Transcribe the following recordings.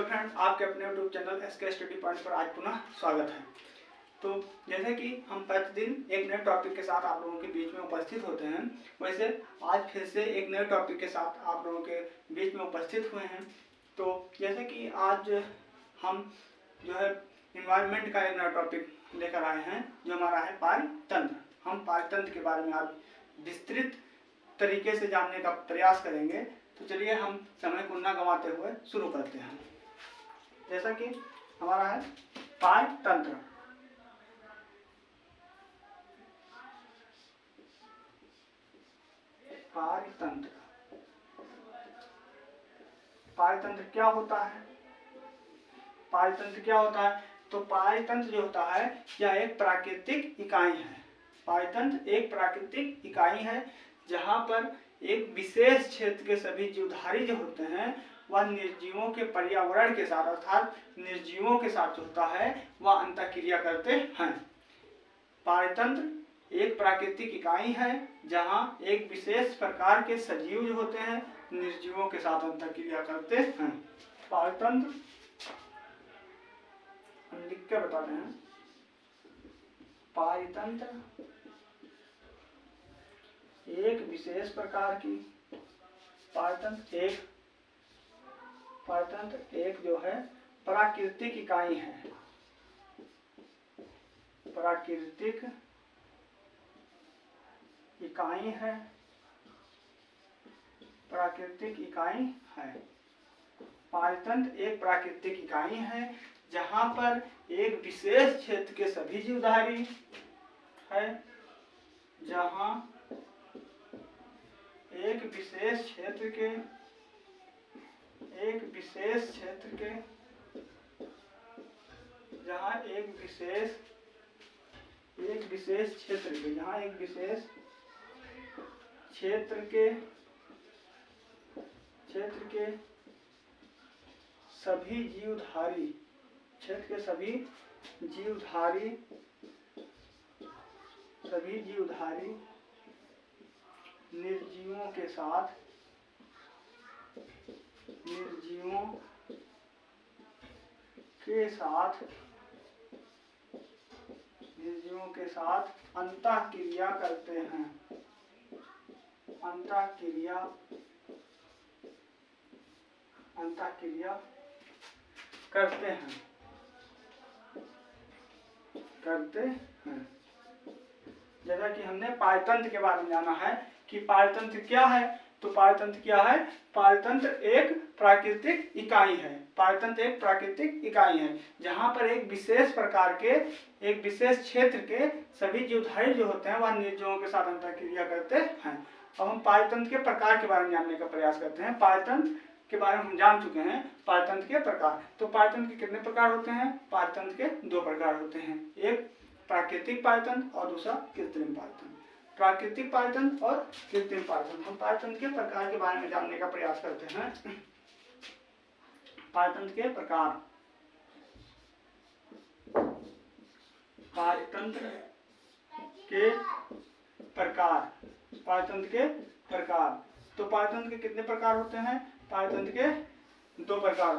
Hello friend, आपके अपने YouTube channel SK study point पर आज पुनः स्वागत है। तो जैसे कि हम प्रतिदिन एक नए टॉपिक के साथ आप लोगों के बीच में उपस्थित होते हैं, वैसे आज फिर से एक नए टॉपिक के साथ आप लोगों के बीच में उपस्थित हुए हैं। तो जैसे कि आज हम जो है इन्वायरमेंट का एक नया टॉपिक लेकर आए हैं, जो हमारा है पारितंत्र। हम पारितंत्र के बारे में आज विस्तृत तरीके से जानने का प्रयास करेंगे। तो चलिए हम समय को न गंवाते हुए शुरू करते हैं। जैसा कि हमारा है पारितंत्र। पारितंत्र पारितंत्र क्या होता है? पारितंत्र क्या होता है? तो पारितंत्र जो होता है यह एक प्राकृतिक इकाई है। पारितंत्र एक प्राकृतिक इकाई है जहाँ पर एक विशेष क्षेत्र के सभी जीवधारी जो होते हैं वह निर्जीवों के पर्यावरण के साथ अर्थात निर्जीवों के साथ होता है वह अंतःक्रिया करते हैं। पारितंत्र एक प्राकृतिक इकाई है जहाँ एक विशेष प्रकार के सजीव जो होते हैं निर्जीवों के साथ अंतःक्रिया करते हैं। पारितंत्र हम लिख के बताते हैं। पारितंत्र एक विशेष प्रकार की पारितंत्र एक जो है प्राकृतिक इकाई है। प्राकृतिक इकाई है। प्राकृतिक इकाई है। पारितंत्र एक प्राकृतिक इकाई है जहाँ पर एक विशेष क्षेत्र के सभी जीवधारी है। जहाँ एक विशेष क्षेत्र के जहाँ एक विशेष क्षेत्र के सभी जीवधारी निर्जीवों के साथ अंतःक्रिया करते हैं। अंतःक्रिया करते हैं। जैसा कि हमने पारितंत्र के बारे में जाना है कि पारितंत्र क्या है। तो पारितंत्र क्या है? पारितंत्र एक प्राकृतिक इकाई है। पारितंत्र एक प्राकृतिक इकाई है जहाँ पर एक विशेष प्रकार के एक विशेष क्षेत्र के सभी जीवधारी जो होते हैं वह निर्जीवों के साथ अंतःक्रिया करते हैं। अब हम पारितंत्र के प्रकार के बारे में जानने का प्रयास करते हैं। पारितंत्र के बारे में हम जान चुके हैं पारितंत्र के प्रकार। तो पारितंत्र के कितने प्रकार होते हैं? पारितंत्र के दो प्रकार होते हैं, एक प्राकृतिक पारितंत्र और दूसरा कृत्रिम पारितंत्र। प्राकृतिक पारितंत्र और कृत्रिम पारितंत्र। हम पारितंत्र के प्रकार के बारे में जानने का प्रयास करते हैं। पारितंत्र के प्रकार। पारितंत्र के प्रकार। तो पारितंत्र के कितने प्रकार होते हैं? पारितंत्र के दो प्रकार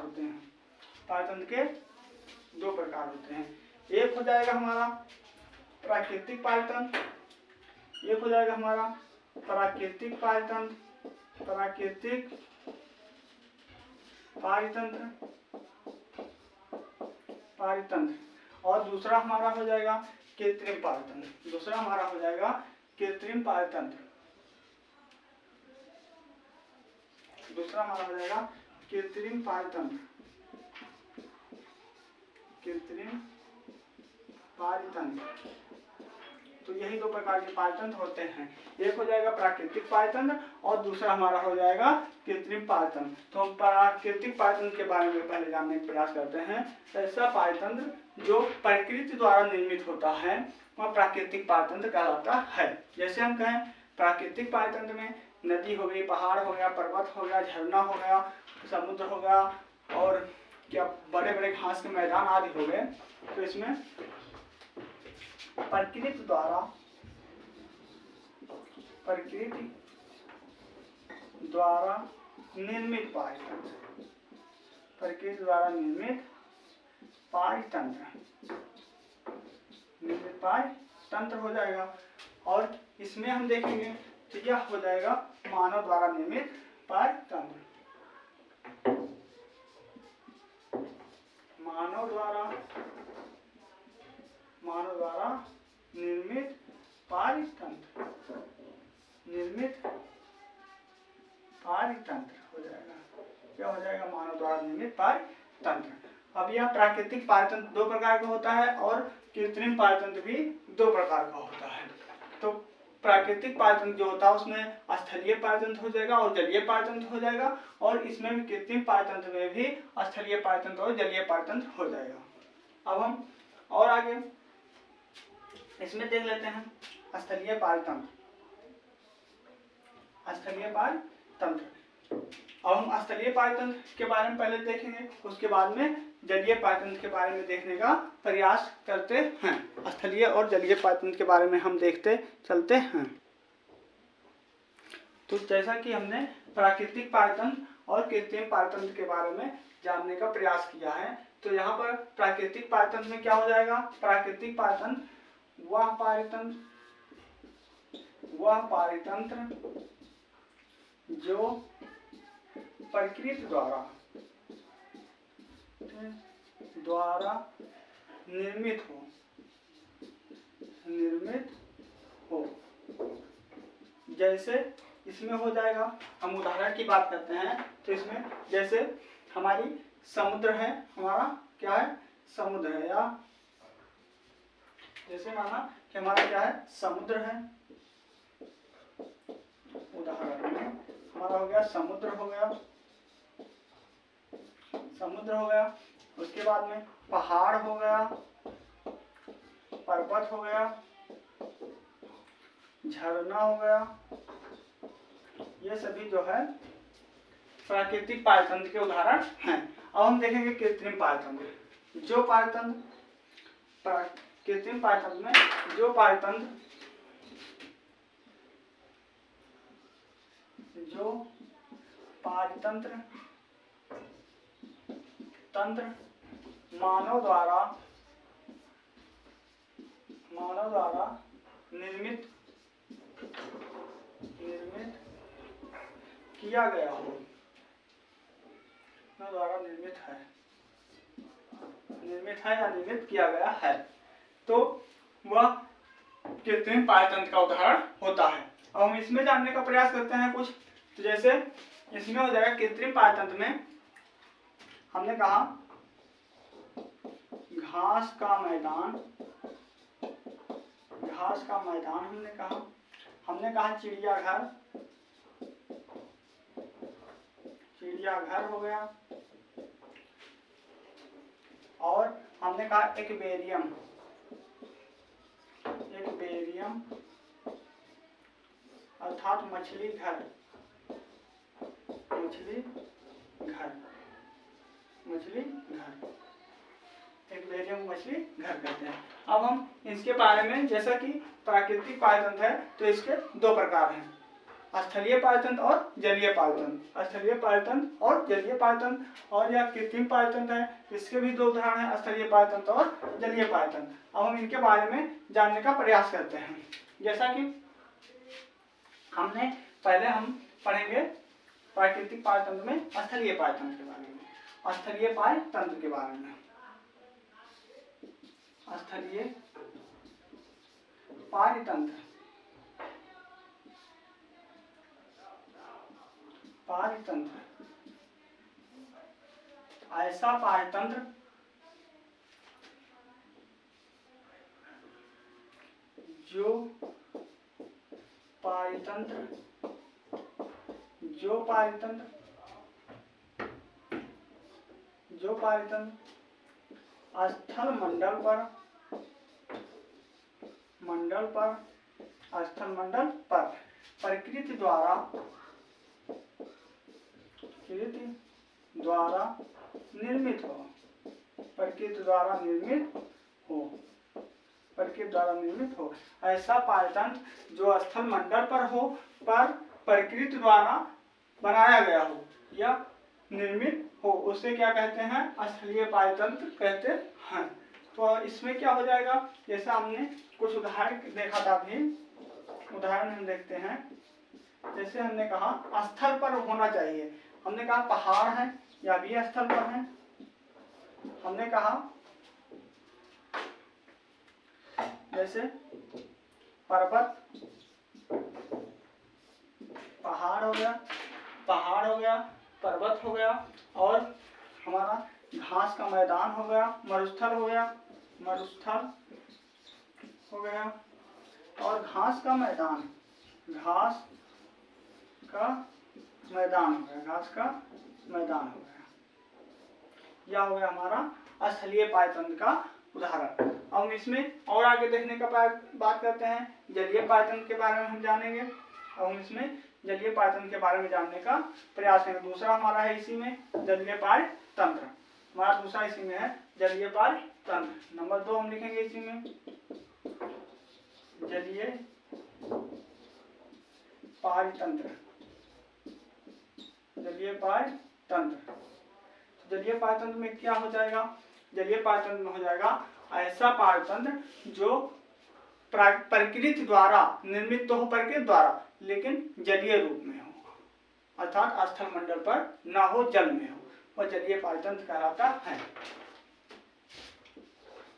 होते हैं। एक हो जाएगा हमारा प्राकृतिक पारितंत्र, एक हो जाएगा हमारा प्राकृतिक पारितंत्र और दूसरा हमारा हो जाएगा कृत्रिम पारितंत्र। तो यही दो प्रकार के पारितंत्र होते हैं। एक हो जाएगा प्राकृतिक पारितंत्र और दूसरा हमारा हो जाएगा कृत्रिम पारितंत्र। तो हम प्राकृतिक पारितंत्र के बारे में पहले जानने का प्रयास करते हैं। ऐसा पारितंत्र जो प्रकृति द्वारा निर्मित होता है वह प्राकृतिक पारितंत्र कहलाता है। जैसे हम कहें प्राकृतिक पारितंत्र में नदी हो गई, पहाड़ हो गया, पर्वत हो गया, झरना हो गया, समुद्र हो गया और क्या बड़े बड़े घास के मैदान आदि हो गए। तो इसमें प्रकृति द्वारा निर्मित पारितंत्र प्रकृति द्वारा निर्मित पारतंत्र, निर्मित पारतंत्र हो जाएगा। और इसमें हम देखेंगे तो यह हो जाएगा मानव द्वारा निर्मित पारतंत्र। मानव द्वारा निर्मित पारतंत्र, निर्मित पारतंत्र हो जाएगा। क्या हो जाएगा? मानव द्वारा निर्मित पारतंत्र। अब यह प्राकृतिक पारतंत्र दो प्रकार का होता है और कृत्रिम पारतंत्र भी दो प्रकार का होता है। तो प्राकृतिक पारतंत्र जो होता है उसमें स्थलीय पारतंत्र हो जाएगा और जलीय पारतंत्र हो जाएगा, और इसमें भी कृत्रिम पारतंत्र में भी स्थलीय पारतंत्र और जलीय पारतंत्र हो जाएगा। अब हम और आगे इसमें देख लेते हैं स्थलीय पारतंत्र। स्थलीय पारतंत्र, अब हम स्थलीय पारतंत्र के बारे में पहले देखेंगे, उसके बाद में जलीय पारतंत्र के बारे में देखने का प्रयास करते हैं। स्थलीय और जलीय पारतंत्र के बारे में हम देखते चलते हैं। तो जैसा कि हमने प्राकृतिक पारतंत्र और कृत्रिम पारतंत्र के बारे में जानने का प्रयास किया है, तो यहाँ पर प्राकृतिक पारतंत्र में क्या हो जाएगा? प्राकृतिक पारतंत्र वह पारतंत्र जो प्रकृति द्वारा निर्मित हो। जैसे इसमें हो जाएगा, हम उदाहरण की बात करते हैं तो इसमें जैसे हमारी समुद्र है, हमारा क्या है? समुद्र है, या जैसे माना कि हमारा क्या है? समुद्र है। उदाहरण में हमारा हो गया समुद्र हो गया, उसके बाद में पहाड़ हो गया, पर्वत हो गया, झरना हो गया। ये सभी जो है प्राकृतिक पारतंत्र के उदाहरण हैं। अब हम देखेंगे कृत्रिम पारतंत्र। कृत्रिम पारतंत्र में जो पारतंत्र मानव द्वारा निर्मित किया गया हो, द्वारा निर्मित है या निर्मित किया गया है, तो वह कृत्रिम पारतंत्र का उदाहरण होता है। अब हम इसमें जानने का प्रयास करते हैं कुछ। तो जैसे इसमें हो जाएगा कृत्रिम पारतंत्र में हमने कहा घास का मैदान हमने कहा चिड़ियाघर हो गया, और हमने कहा एक्वेरियम अर्थात मछली घर एक्वेरियम मछली घर कहते हैं। अब हम इसके बारे में, जैसा कि प्राकृतिक पारतंत्र है तो इसके दो प्रकार हैं, स्थलीय पारतंत्र और जलीय पारतंत्र। स्थलीय पारतंत्र और जलीय पारतंत्र, और यह कृत्रिम पारतंत्र है, इसके भी दो उदाहरण हैं, स्थलीय पारतंत्र और जलीय पारतंत्र। अब हम इनके बारे में जानने का प्रयास करते हैं। जैसा कि हमने पहले हम पढ़ेंगे प्राकृतिक पारतंत्र में स्थलीय पारतंत्र के बारे में। स्थलीय पारतंत्र के बारे में, स्थलीय पारतंत्र ऐसा पारतंत्र जो पारतंत्र स्थल मंडल पर प्रकृति द्वारा निर्मित हो। ऐसा पारतंत्र जो स्थल मंडल पर हो, पर प्रकृति द्वारा बनाया गया हो या निर्मित हो उसे क्या कहते हैं, स्थलीय पायतंत्र कहते हैं। तो इसमें क्या हो जाएगा, जैसा हमने कुछ उदाहरण देखा था अभी, उदाहरण हम देखते हैं। जैसे हमने कहा स्थल पर होना चाहिए, हमने कहा पहाड़ है या भी स्थल पर है। हमने कहा जैसे पर्वत, पहाड़ हो गया, पहाड़ हो गया, पर्वत हो गया, और हमारा घास का मैदान हो गया, मरुस्थल हो गया, मरुस्थल हो गया, और घास का मैदान, घास का मैदान हो गया, घास का मैदान हो गया। यह हो गया हमारा स्थलीय पायतंत्र का उदाहरण। अब हम इसमें और आगे देखने का बात करते हैं, जलीय पायतंत्र के बारे में हम जानेंगे। अब हम इसमें जलीय पायतंत्र के बारे में जानने का प्रयास करेंगे। दूसरा हमारा है इसी में जलीय पायतंत्र, हमारा दूसरा इसी में है जलीय पायतंत्र। नंबर 2 हम लिखेंगे इसी में जलीय पायतंत्र, जलीय पायतंत्र। जलीय पायतंत्र में क्या हो जाएगा, जलीय पायतंत्र में हो जाएगा ऐसा पायतंत्र जो प्रकृति द्वारा निर्मित तो हो, प्रकृति द्वारा, लेकिन जलीय रूप में हो, अर्थात स्थल मंडल पर ना हो, जल में हो, वह जलीय पायतंत्र कहलाता है।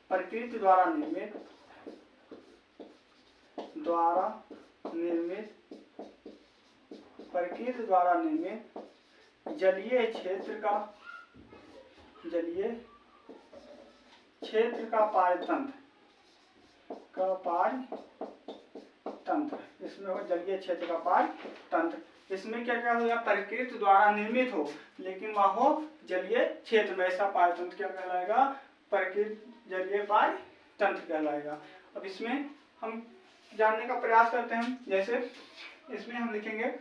प्रकृति द्वारा निर्मित, प्रकृति द्वारा निर्मित जलीय क्षेत्र का, जलीय क्षेत्र का पायतंत्र, इसमें हो जलीय क्षेत्र का पायतंत्र। इसमें क्या क्या हो, प्रकृति द्वारा निर्मित हो लेकिन वह हो जलीय क्षेत्र में, ऐसा पायतंत्र क्या कहलाएगा, प्रकृति जलीय पायतंत्र कहलाएगा। अब इसमें हम जानने का प्रयास करते हैं। जैसे इसमें हम लिखेंगे,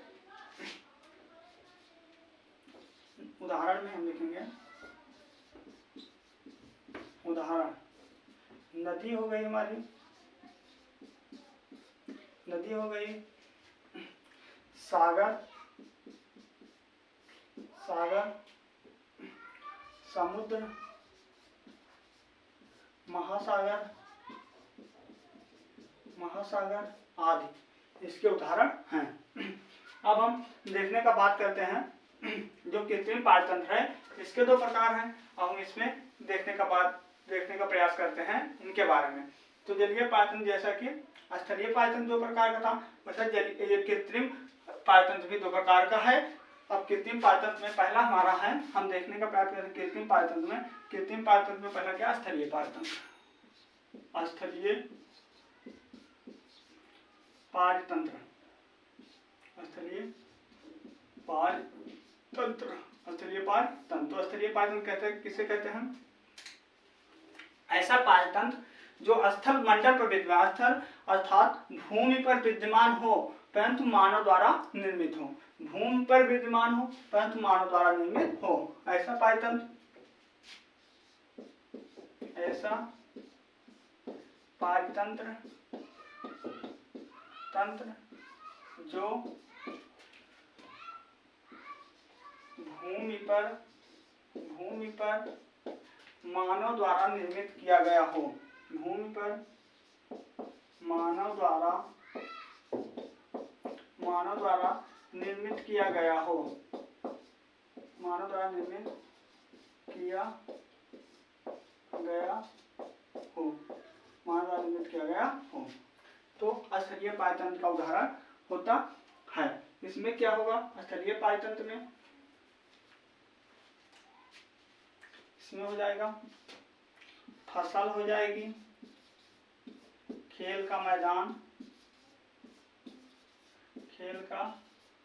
उदाहरण में हम लिखेंगे, उदाहरण नदी हो गई हमारी, नदी हो गई, सागर, सागर, समुद्र, महासागर, महासागर आदि इसके उदाहरण हैं। अब हम देखने का बात करते हैं जो कृत्रिम पायतंत्र है, इसके 2 प्रकार हैं। अब हम इसमें देखने का प्रयास करते हैं इनके बारे में। तो जलीय पायतंत्र जैसा कि स्थलीय पायतंत्र 2 प्रकार का था, मतलब कृत्रिम पायतंत्र भी 2 प्रकार का है। अब कृत्रिम पायतंत्र में पहला हमारा है, हम देखने का प्रयास करते हैं कृत्रिम पायतंत्र में पहला क्या, स्थलीय पायतंत्र, स्थलीय पायतंत्र, स्थलीय पायतंत्र, स्थलीय पायतंत्र। तो स्थलीय पायतंत्र कहते हैं, किसे कहते हैं, ऐसा पायतंत्र जो स्थल मंडल पर विद्यमान, स्थल अर्थात भूमि पर विद्यमान हो परंतु मानव द्वारा निर्मित हो, भूमि पर विद्यमान हो परंतु मानव द्वारा निर्मित हो, ऐसा पायतंत्र, ऐसा पायतंत्र तंत्र जो भूमि पर मानव द्वारा निर्मित किया गया हो, भूमि पर मानव द्वारा निर्मित किया गया हो, मानव द्वारा निर्मित किया गया हो, मानव द्वारा निर्मित किया गया हो, तो स्थलीय पायतंत्र का उदाहरण होता है। इसमें क्या होगा, स्थलीय पायतंत्र में इसमें हो जाएगा फसल हो जाएगी, खेल का मैदान, खेल का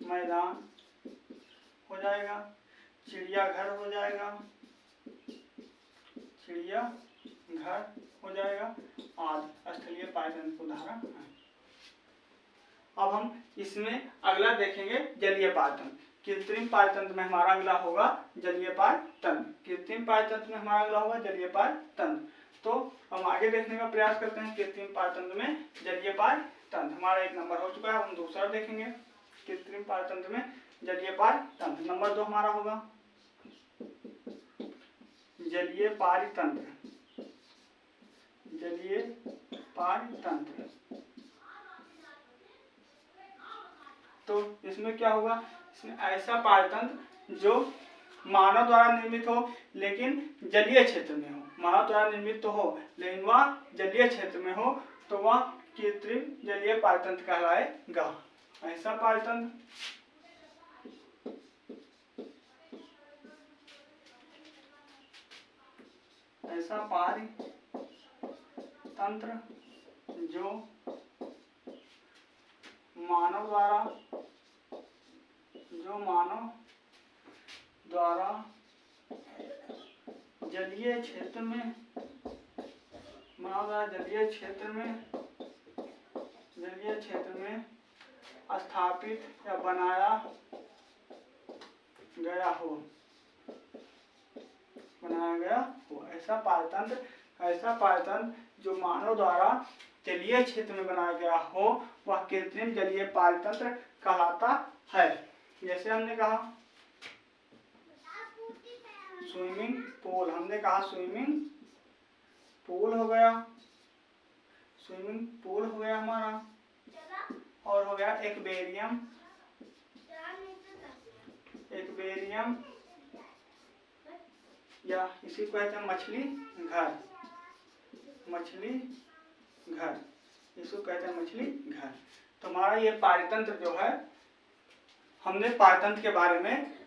मैदान हो जाएगा, चिड़ियाघर हो जाएगा, चिड़ियाघर हो जाएगा आदि स्थलीय पायतंत्र उदाहरण है। अब हम इसमें अगला देखेंगे जलीय पायतंत्र। कृत्रिम पायतंत्र में हमारा अगला होगा जलीय पायतंत्र, कृत्रिम पायतंत्र में हमारा अगला होगा जलीय पायतंत्र। तो हम आगे देखने का प्रयास करते हैं कृत्रिम पायतंत्र में जलीय पायतंत्र। हमारा 1 नंबर हो चुका है, हम दूसरा देखेंगे कृत्रिम पायतंत्र में जलीय पायतंत्र। नंबर 2 हमारा होगा जलीय पारितंत्र, जलीय पारितंत्र। तो इसमें क्या होगा, इसमें ऐसा पारितंत्र जो मानव द्वारा निर्मित हो लेकिन जलीय क्षेत्र में हो, मानव द्वारा निर्मित तो हो लेकिन वह जलीय क्षेत्र में हो, तो वह कृत्रिम जलीय पारितंत्र कहलाएगा। ऐसा पारितंत्र, ऐसा पारितंत्र जो मानव द्वारा जलीय क्षेत्र में, जलीय क्षेत्र में स्थापित या बनाया गया हो, ऐसा पारितंत्र जो मानव द्वारा जलीय क्षेत्र में बनाया गया हो, वह कृत्रिम जलीय पारितंत्र कहलाता है। जैसे हमने कहा स्विमिंग पूल, हमने कहा स्विमिंग पूल हो गया, स्विमिंग पूल हो गया हमारा, और हो गया एक्वेरियम, एक्वेरियम या इसी को कहते हैं मछली घर, मछली घर, इसको कहते हैं मछली घर। तो हमारा ये पारितंत्र जो है, हमने पारितंत्र के बारे में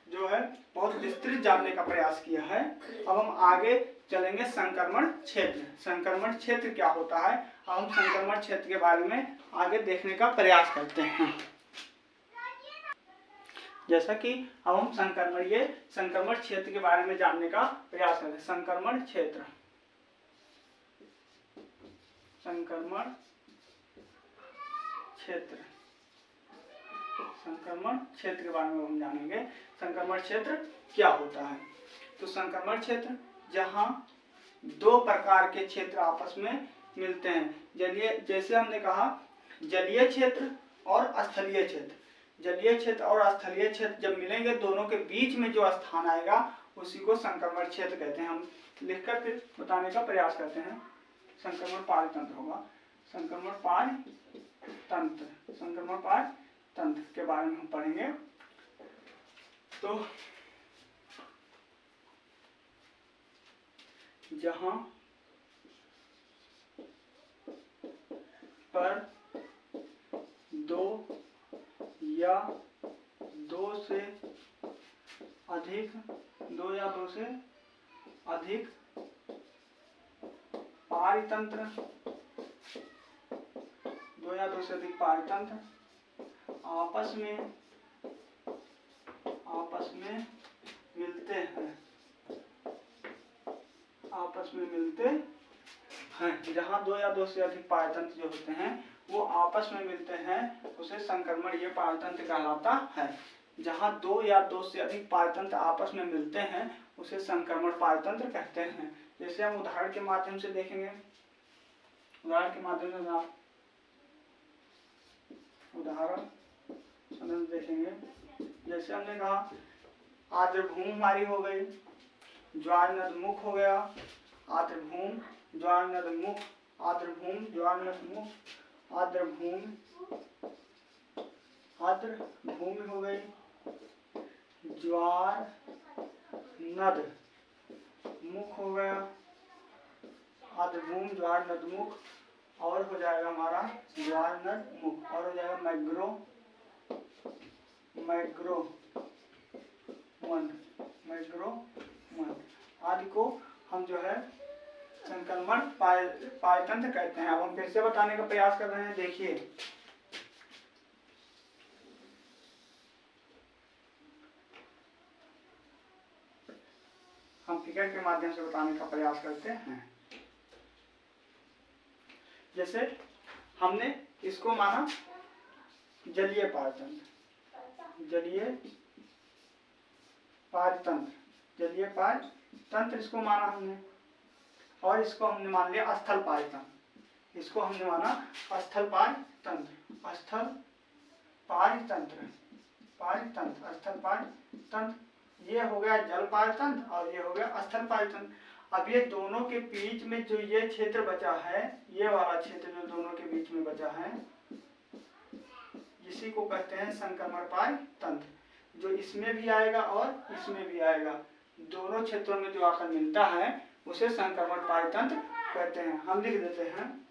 जो है बहुत विस्तृत जानने का प्रयास किया है। अब हम आगे चलेंगे संक्रमण क्षेत्र। संक्रमण क्षेत्र क्या होता है, अब हम संक्रमण क्षेत्र के बारे में आगे देखने का प्रयास करते हैं। जैसा कि अब हम संक्रमण क्षेत्र के बारे में जानने का प्रयास करते हैं। संक्रमण क्षेत्र, संक्रमण क्षेत्र, संक्रमण क्षेत्र के बारे में हम जानेंगे। संक्रमण क्षेत्र क्या होता है, तो संक्रमण क्षेत्र जहां दो प्रकार के क्षेत्र आपस में मिलते हैं, जैसे हमने कहा जलीय क्षेत्र और स्थलीय क्षेत्र। जलीय क्षेत्र और स्थलीय क्षेत्र जब मिलेंगे, दोनों के बीच में जो स्थान आएगा उसी को संक्रमण क्षेत्र कहते हैं। हम लिखकर फिर बताने का प्रयास करते हैं। संक्रमण पारितंत्र होगा, संक्रमण पारितंत्र, संक्रमण पारितंत्र के बारे में हम पढ़ेंगे। तो जहां पर दो या दो से अधिक पारितंत्र, दो या दो से अधिक पारितंत्र आपस में मिलते हैं, जहां दो या दो से अधिक पारितंत्र जो होते हैं वो आपस में मिलते हैं, उसे संक्रमणीय पारितंत्र कहलाता है। जहां दो या दो से अधिक पारितंत्र आपस में मिलते हैं उसे संक्रमण पारितंत्र कहते हैं। जैसे हम उदाहरण के माध्यम से देखेंगे, उदाहरण के माध्यम से आप उदाहरण देखेंगे। जैसे हमने कहा आर्द्रभूमि हमारी हो गई, ज्वार नदमुख हो गया, आर्द्रभूमि ज्वार नदमुख, आर्द्रभूमि ज्वार नदमुख, आर्द्रभूमि हो गई, ज्वार नद मुख हो गया, आर्द्रभूमि ज्वार नदमुख, और हो जाएगा हमारा ज्वार नद मुख, और हो जाएगा मैग्रोवन आदि को हम जो है संक्रमण पारितंत्र कहते हैं। अब हम फिर से बताने का प्रयास कर रहे हैं। देखिए हम फिगर के माध्यम से बताने का प्रयास करते हैं। जैसे हमने इसको माना जलीय पारितंत्र, जलीय पारितंत्र इसको माना हमने, और इसको हमने मान लिया स्थल पारितंत्र, इसको हमने माना स्थल पारितंत्र, स्थल पारितंत्र, स्थल पारितंत्र ये हो गया जल पायतंत्र और ये हो गया स्थल पायतंत्र। अब ये दोनों के बीच में जो ये क्षेत्र बचा है, ये वाला क्षेत्र जो दोनों के बीच में बचा है, इसी को कहते हैं संक्रमण पाय तंत्र। जो इसमें भी आएगा और इसमें भी आएगा, दोनों क्षेत्रों में जो आकर मिलता है उसे संक्रमण पाय तंत्र कहते हैं। हम लिख देते हैं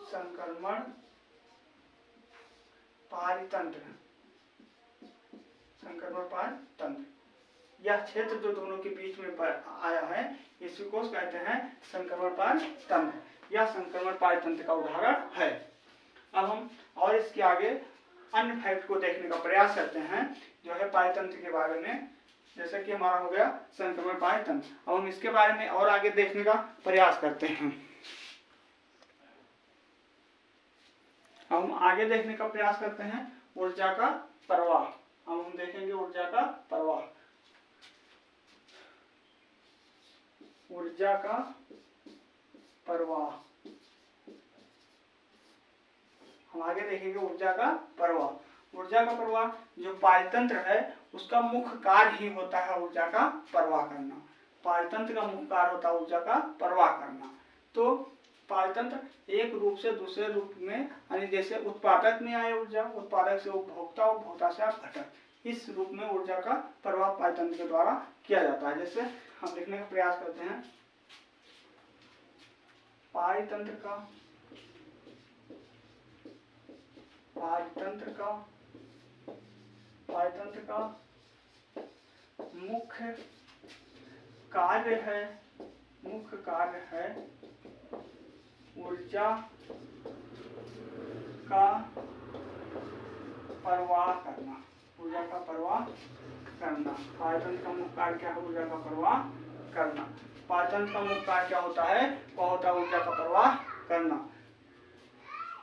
संक्रमण पारितंत्र। संक्रमण पाय तंत्र यह क्षेत्र जो दोनों के बीच में आया है इसी को कहते हैं संक्रमण पाय तंत्र। यह संक्रमण पाय तंत्र का उदाहरण है। अब हम और इसके आगे अन्य फैक्ट को देखने का प्रयास करते हैं जो है पाय तंत्र के बारे में। जैसे कि हमारा हो गया संक्रमण पाय तंत्र। अब हम इसके बारे में और आगे देखने का प्रयास करते हैं। अब हम आगे देखने का प्रयास करते हैं ऊर्जा का प्रवाह। अब हम देखेंगे ऊर्जा का प्रवाह। ऊर्जा का प्रवाह हम आगे देखेंगे ऊर्जा का प्रवाह। ऊर्जा का प्रवाह जो पायतंत्र है उसका मुख्य कार्य ही होता है ऊर्जा का प्रवाह करना। पायतंत्र का मुख्य कार्य होता है ऊर्जा का प्रवाह करना। तो पायतंत्र एक रूप से दूसरे रूप में, यानी जैसे उत्पादक में आए ऊर्जा, उत्पादक से उपभोक्ता, उपभोक्ता से घटक, इस रूप में ऊर्जा का प्रवाह पायतंत्र के द्वारा किया जाता है। जैसे हम लिखने का प्रयास करते हैं पायतंत्र का मुख्य कार्य है ऊर्जा का प्रवाह करना। ऊर्जा का प्रवाह करना। पायतंत्र का मुख्य कार्य क्या है? ऊर्जा का प्रवाह करना। पायतंत्र का मुख्य कार्य क्या होता है? वह होता है ऊर्जा का प्रवाह करना।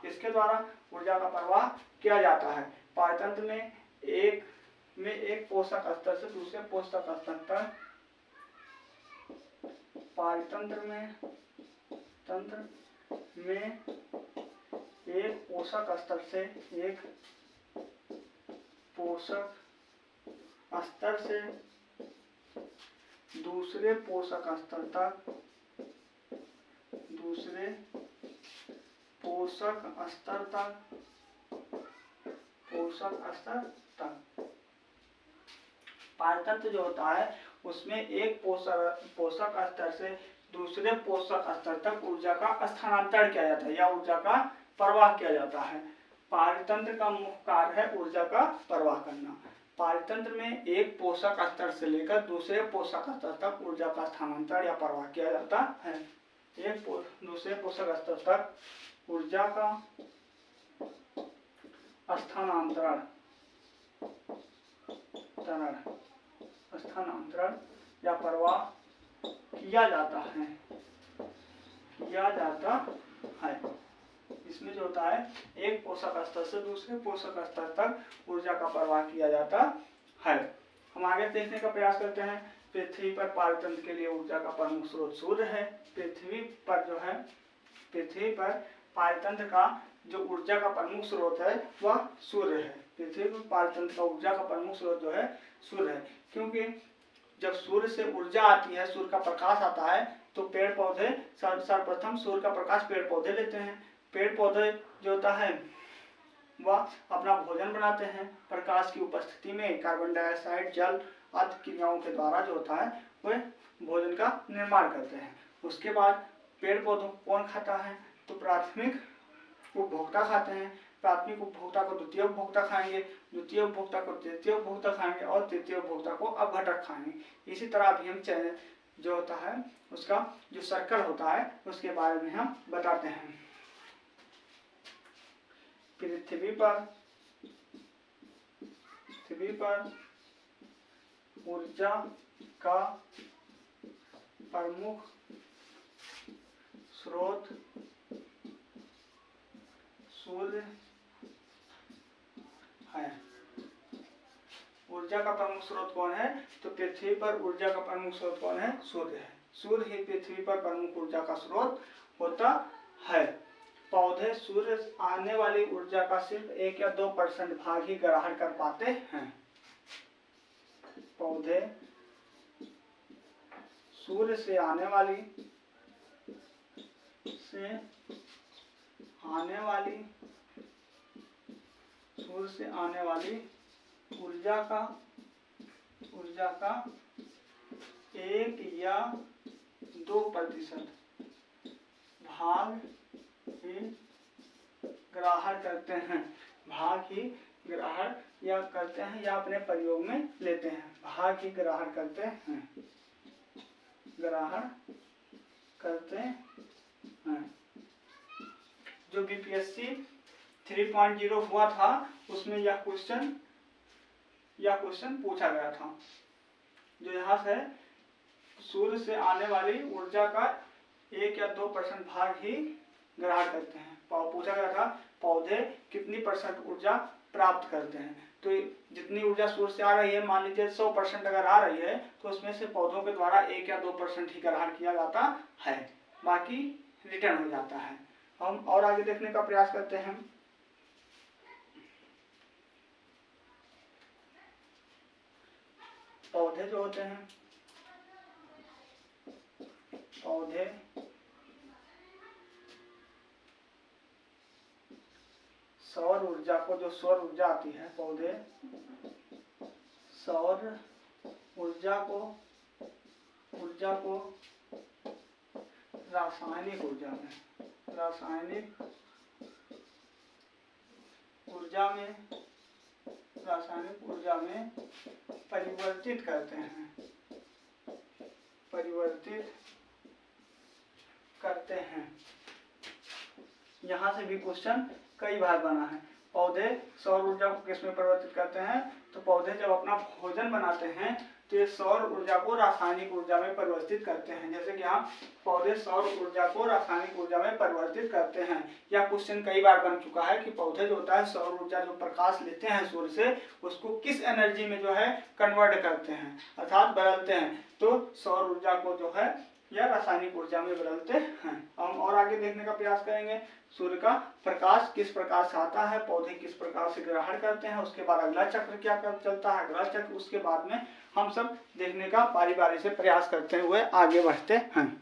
इसके द्वारा ऊर्जा का प्रवाह किया जाता है। पायतंत्र में एक पोषक स्तर से दूसरे पोषक स्तर तक, पायतंत्र में एक पोषक स्तर से दूसरे पोषक स्तर तक पायतंत्र जो होता है उसमें एक पोषक स्तर से दूसरे पोषक स्तर तक ऊर्जा का स्थानांतरण किया जाता है या ऊर्जा का प्रवाह किया जाता है। पायतंत्र का मुख्य कार्य है ऊर्जा का प्रवाह करना। पायतंत्र में एक पोषक स्तर से लेकर दूसरे पोषक स्तर तक ऊर्जा का स्थानांतरण या प्रवाह किया जाता है। एक दूसरे पोषक स्तर तक ऊर्जा का स्थानांतरण या प्रवाह किया जाता है। इसमें जो होता है एक पोषक स्तर से दूसरे पोषक स्तर तक ऊर्जा का प्रवाह किया जाता है। हम आगे देखने का प्रयास करते हैं। पृथ्वी पर पायतंत्र के लिए ऊर्जा का प्रमुख स्रोत सूर्य है। पृथ्वी पर पायतंत्र का जो ऊर्जा का प्रमुख स्रोत है वह सूर्य है। पृथ्वी पर पायतंत्र का ऊर्जा का प्रमुख स्रोत जो है सूर्य है, क्योंकि जब सूर्य से ऊर्जा आती है, सूर्य का प्रकाश आता है, तो पेड़ पौधे सर्वप्रथम सूर्य का प्रकाश पेड़ पौधे लेते हैं। पेड़ पौधे जो होता है वह अपना भोजन बनाते हैं। प्रकाश की उपस्थिति में कार्बन डाइऑक्साइड, जल आदि क्रियाओं के द्वारा जो होता है वह भोजन का निर्माण करते हैं। उसके बाद पेड़ पौधों को कौन खाता है? तो प्राथमिक उपभोक्ता खाते हैं। प्राथमिक उपभोक्ता को द्वितीय उपभोक्ता खाएंगे, द्वितीय उपभोक्ता को तृतीय उपभोक्ता खाएंगे और तृतीय उपभोक्ता को अपघटक खाएंगे। इसी तरह अभिन्न चयन जो होता है उसका जो सर्कल होता है उसके बारे में हम बताते हैं। पृथ्वी पर ऊर्जा का प्रमुख स्रोत सूर्य है। ऊर्जा का प्रमुख स्रोत कौन है? तो पृथ्वी पर ऊर्जा का प्रमुख स्रोत कौन है? सूर्य है। सूर्य ही पृथ्वी पर प्रमुख ऊर्जा का स्रोत होता है। पौधे सूर्य से आने वाली ऊर्जा का सिर्फ 1 या 2% भाग ही ग्रहण कर पाते हैं। पौधे सूर्य से आने वाली ऊर्जा का 1 या 2% भाग ही ग्रहण करते हैं। भाग ही ग्रहण या करते हैं या अपने प्रयोग में लेते हैं। भाग ही ग्रहण करते हैं। जो बीपीएससी 3.0 हुआ था उसमें यह क्वेश्चन पूछा गया था। जो यहाँ से सूर्य से आने वाली ऊर्जा का 1 या 2% भाग ही ग्रहण करते हैं। पूछा गया था पौधे कितनी % ऊर्जा प्राप्त करते हैं। तो जितनी ऊर्जा सूर्य से आ रही है, मान लीजिए 100% अगर आ रही है तो उसमें से पौधों के द्वारा 1 या 2% ही ग्रहण किया जाता है, बाकी रिटर्न हो जाता है। हम और आगे देखने का प्रयास करते हैं। पौधे जो होते हैं, पौधे सौर ऊर्जा को, जो सौर ऊर्जा आती है, पौधे सौर ऊर्जा को रासायनिक ऊर्जा में परिवर्तित करते हैं। यहाँ से भी क्वेश्चन कई बार बना है। पौधे सौर ऊर्जा को किस में परिवर्तित करते हैं? तो पौधे जब अपना भोजन बनाते हैं तो ये सौर ऊर्जा को रासायनिक ऊर्जा में परिवर्तित करते हैं। जैसे कि यहाँ पौधे सौर ऊर्जा को रासायनिक ऊर्जा में परिवर्तित करते हैं। यह क्वेश्चन कई बार बन चुका है कि पौधे जो होता है सौर ऊर्जा जो प्रकाश लेते हैं सूर्य से, उसको किस एनर्जी में जो है कन्वर्ट करते हैं, अर्थात बदलते हैं। तो सौर ऊर्जा को जो है या रासायनिक ऊर्जा में बदलते हैं। हम और आगे देखने का प्रयास करेंगे। सूर्य का प्रकाश किस प्रकार से आता है, पौधे किस प्रकार से ग्रहण करते हैं, उसके बाद अगला चक्र क्या चलता है, अगला चक्र, उसके बाद में हम सब देखने का बारी बारी से प्रयास करते हुए आगे बढ़ते हैं।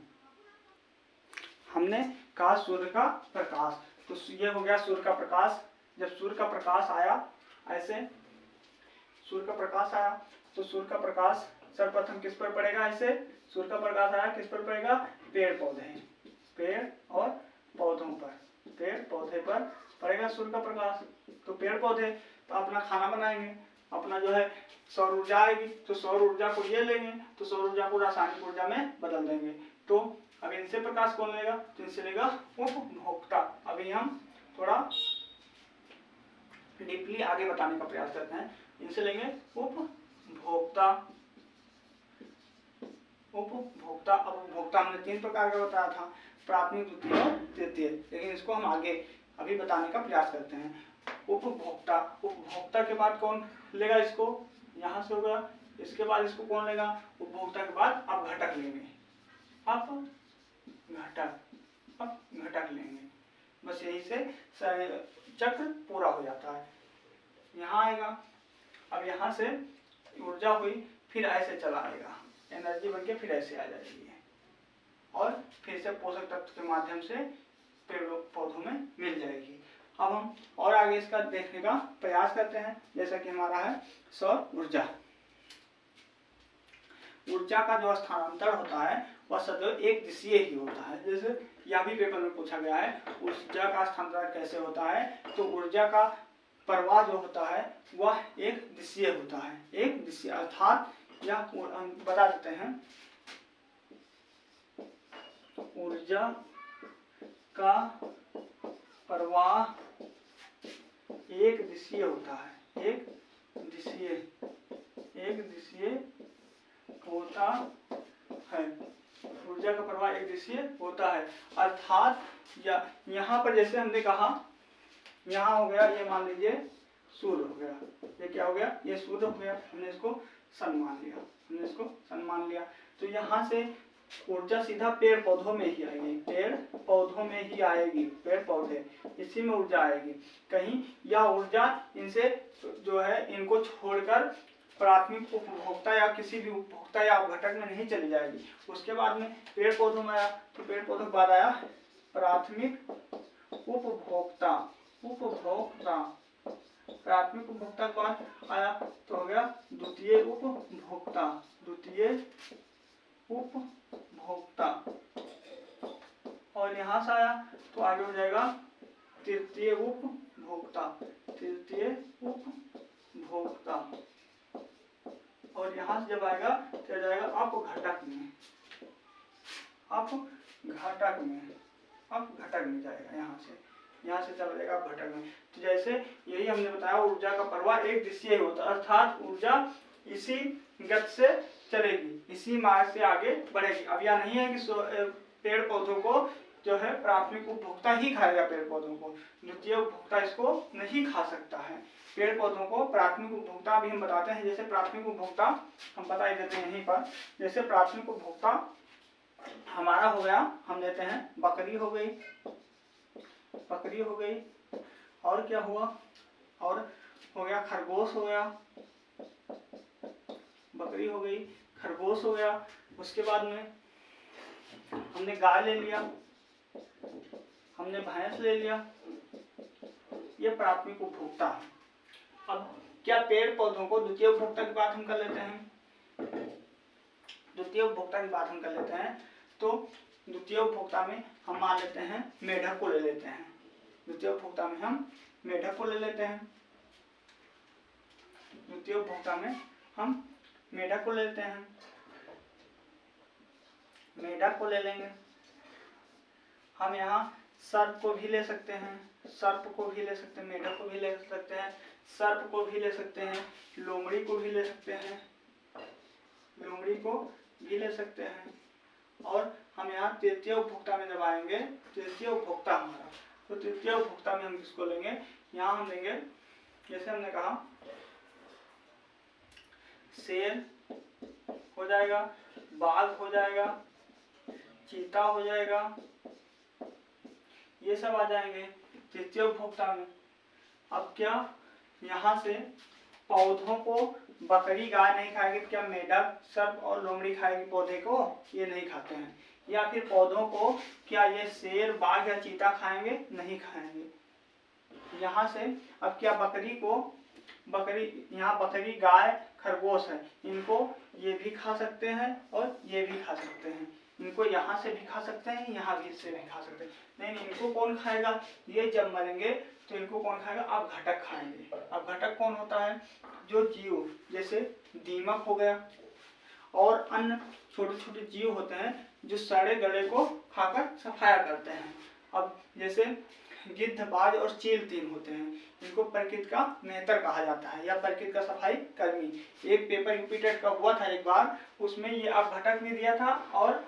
हमने कहा सूर्य का प्रकाश, तो ये हो गया सूर्य का प्रकाश। जब सूर्य का प्रकाश आया, ऐसे सूर्य का प्रकाश आया तो सूर्य का प्रकाश सर्वप्रथम किस पर पड़ेगा? ऐसे सूर्य का प्रकाश आया किस पर पड़ेगा? पेड़ और पौधों पर, पेड़ पौधे पर पड़ेगा सूर्य का प्रकाश। तो पेड़ पौधे तो अपना खाना बनाएंगे, अपना जो है सौर ऊर्जा आएगी, तो सौर ऊर्जा को ये लेंगे, तो सौर ऊर्जा को रासायनिक ऊर्जा में बदल देंगे। तो अब इनसे प्रकाश कौन लेगा? तो इनसे लेगा उपभोक्ता। अभी हम थोड़ा डीपली आगे बताने का प्रयास करते हैं। इनसे लेंगे उपभोक्ता। अब उपभोक्ता हमने 3 प्रकार का बताया था, प्राथमिक, द्वितीय और तृतीय, लेकिन इसको हम आगे अभी बताने का प्रयास करते हैं। उपभोक्ता के बाद कौन लेगा इसको? यहाँ से होगा। इसके बाद इसको कौन लेगा? उपभोक्ता के बाद अब घटक लेंगे, घटक लेंगे। बस यही से चक्र पूरा हो जाता है। यहाँ आएगा, अब यहाँ से ऊर्जा हुई, फिर ऐसे चला आएगा, एनर्जी बनके फिर ऐसे आ जाएगी और फिर से पोषक तत्व के माध्यम से पेड़ों पौधों में मिल जाएगी। अब हम और आगे इसका देखने का प्रयास करते हैं। जैसा कि हमारा है सौर ऊर्जा। ऊर्जा का जो स्थानांतरण होता है वह सदैव एक दिशीय ही होता है। जैसे यह भी पेपर में पूछा गया है, ऊर्जा का स्थानांतरण कैसे होता है? तो ऊर्जा का प्रवाह जो होता है वह एक दिशीय होता है। एक दिशीय अर्थात यह बता देते हैं, ऊर्जा का प्रवाह एक दिशीय होता है। एक दिशीय होता है। ऊर्जा का प्रवाह एक दिशीय होता है, अर्थात यहाँ पर जैसे हमने कहा, यहाँ हो गया, ये मान लीजिए सूर्य हो गया, ये क्या हो गया? ये सूर्य हो गया। हमने इसको सन मान लिया, तो यहाँ से ऊर्जा सीधा पेड़ पौधों में ही आएगी, पेड़ पौधों में ही आएगी, पेड़ पौधे इसी में ऊर्जा आएगी। कहीं यह ऊर्जा इनसे जो है इनको छोड़कर प्राथमिक उपभोक्ता या किसी भी उपभोक्ता या अपघटक में नहीं चली जाएगी। उसके बाद में पेड़ पौधों में आया, तो पेड़ पौधों के बाद आया प्राथमिक उपभोक्ता, उपभोक्ता प्राथमिक उपभोक्ता के बाद आया तो हो गया द्वितीय उपभोक्ता, द्वितीय उपभोक्ता, और यहाँ से आया तो आगे हो जाएगा तृतीय उपभोक्ता, तृतीय उपभोक्ता, और यहाँ से जब आएगा तो आ जाएगा अपघटक में, अपघटक में, अपघटक में जाएगा, यहाँ से चला जाएगा अपघटक में। तो जैसे यही हमने बताया ऊर्जा का प्रवाह एक दिशीय होता है, अर्थात ऊर्जा इसी गति से चलेगी, इसी मार्ग से आगे बढ़ेगी। अब यह नहीं है कि पेड़ पौधों को जो है प्राथमिक उपभोक्ता ही खाएगा, पेड़ पौधों को द्वितीय उपभोक्ता इसको नहीं खा सकता है। पेड़ पौधों को प्राथमिक उपभोक्ता भी हम बताते हैं, जैसे प्राथमिक उपभोक्ता हम बता ही देते हैं यहीं पर। जैसे प्राथमिक उपभोक्ता हमारा हो गया, हम लेते हैं बकरी हो गई, बकरी हो गई, और क्या हुआ, और हो गया खरगोश हो गया, बकरी हो गई, खरगोश हो गया। उसके बाद में हमने गाय ले लिया, हमने भैंस ले लिया, ये प्राथमिक उपभोक्ता। अब क्या पेड़ पौधों को द्वितीय उपभोक्ता की बात हम कर लेते हैं, द्वितीय उपभोक्ता की बात हम कर लेते हैं। तो द्वितीय उपभोक्ता में हम मान लेते हैं मेढक को ले लेते हैं, द्वितीय उपभोक्ता में हम मेढक को ले लेते हैं, द्वितीय उपभोक्ता में हम मेढक को लेते हैं, मेढक को ले लेंगे। हम यहाँ सर्प को भी ले सकते हैं, सर्प को भी ले सकते हैं, मेढक को भी ले सकते हैं, सर्प को भी ले सकते हैं, लोमड़ी को भी ले सकते हैं, लोमड़ी को भी ले सकते हैं। और हम यहाँ तृतीय उपभोक्ता में जब आएंगे, तृतीय उपभोक्ता हमारा, तो तृतीय उपभोक्ता में हम किसको लेंगे, यहाँ हम लेंगे, जैसे हमने कहा शेर हो जाएगा, बाघ हो जाएगा, चीता हो जाएगा, ये सब आ जाएंगे तृतीय उपभोक्ता में। अब क्या यहाँ से पौधों को बकरी गाय नहीं खाएगी, क्या मेढक सर्प और लोमड़ी खाएगी पौधे को, ये नहीं खाते हैं। या फिर पौधों को क्या ये शेर बाघ या चीता खाएंगे, नहीं खाएंगे। यहाँ से अब क्या बकरी को, बकरी यहाँ बकरी गाय खरगोश है, इनको ये भी खा सकते हैं और ये भी खा सकते हैं, इनको यहाँ से भी खा सकते हैं, यहाँ भी से भी खा सकते हैं। नहीं, इनको कौन खाएगा, ये जब मरेंगे तो इनको कौन खाएगा, अपघटक खाएंगे। अपघटक कौन होता है, जो जीव जैसे दीमक हो गया और अन्य छोटे छोटे जीव होते हैं जो सड़े गले को खाकर सफाया करते हैं। अब जैसे गिद्ध, बाज और चील तीन होते हैं, इनको प्रकृति का मेहतर कहा जाता है या प्रकृति का सफाई कर्मी। एक पेपर यूपीटेट का हुआ था एक बार, उसमें ये अपघटक भी दिया था और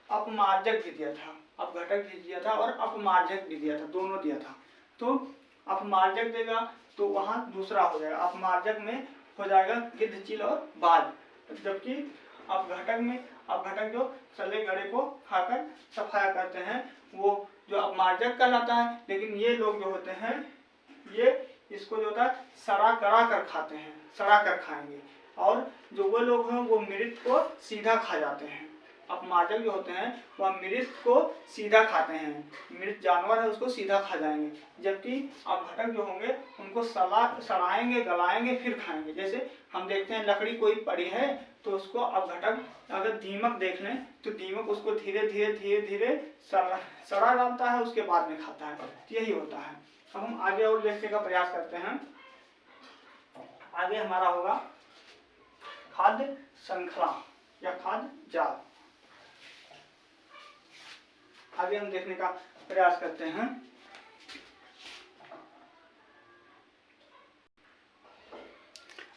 अपमार्जक भी दिया था, अपघटक भी दिया था और अपमार्जक भी दिया था, दोनों दिया था। तो अपमार्जक देगा तो वहाँ दूसरा हो जाएगा, अपमार्जक में हो जाएगा गिद्ध, चील और बाज, जबकि अपघटक में, अपघटक जो सड़े गले को खाकर सफाया करते हैं वो जो अपमार्जक कहलाता है। लेकिन ये लोग जो होते हैं ये इसको जो होता है सड़ा करा कर खाते हैं, सड़ा कर खाएंगे, और जो वो लोग हैं वो मृत को सीधा खा जाते हैं। अपमार्जक जो होते हैं वह मृत को सीधा खाते हैं, मृत जानवर है उसको सीधा खा जाएंगे, जबकि अपघटक जो होंगे उनको सड़ाएंगे, गलाएंगे, फिर खाएंगे। जैसे हम देखते हैं लकड़ी कोई पड़ी है तो उसको अपघटक अगर दीमक देख लें तो दीमक उसको धीरे धीरे धीरे धीरे सड़ा डालता है, उसके बाद में खाता है, यही होता है। अब हम आगे और देखने का प्रयास करते हैं। आगे हमारा होगा खाद्य श्रृंखला या खाद्य जाल। आगे हम देखने का प्रयास करते हैं।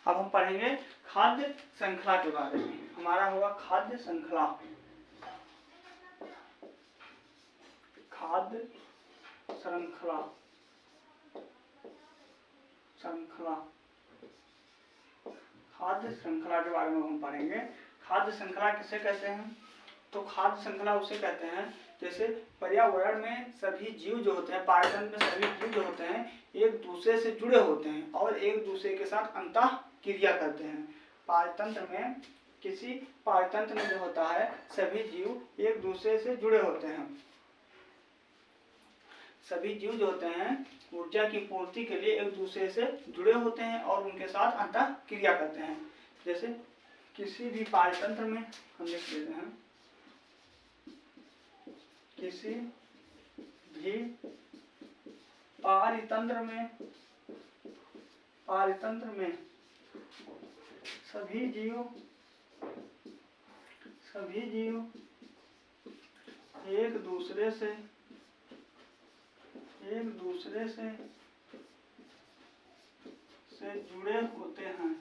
अब हम पढ़ेंगे खाद्य श्रृंखला के बारे में। हमारा होगा खाद्य श्रृंखला, खाद्य श्रृंखला, श्रृंखला, खाद्य श्रृंखला के बारे में हम पढ़ेंगे। खाद्य श्रृंखला किसे कहते हैं, तो खाद्य श्रृंखला उसे कहते हैं जैसे पर्यावरण में सभी जीव जो होते हैं, पायतंत्र में सभी जीव जो होते हैं एक दूसरे से जुड़े होते हैं और एक दूसरे के साथ अंतः क्रिया करते हैं। पायतंत्र में किसी पायतंत्र में जो होता है सभी जीव एक दूसरे से जुड़े होते हैं। सभी जीव जो होते हैं ऊर्जा की पूर्ति के लिए एक दूसरे से जुड़े होते हैं और उनके साथ अंतः क्रिया करते हैं। जैसे किसी भी पायतंत्र में हम लिख लेते हैं, किसी भी पारितंत्र में सभी जीव एक दूसरे से जुड़े होते हैं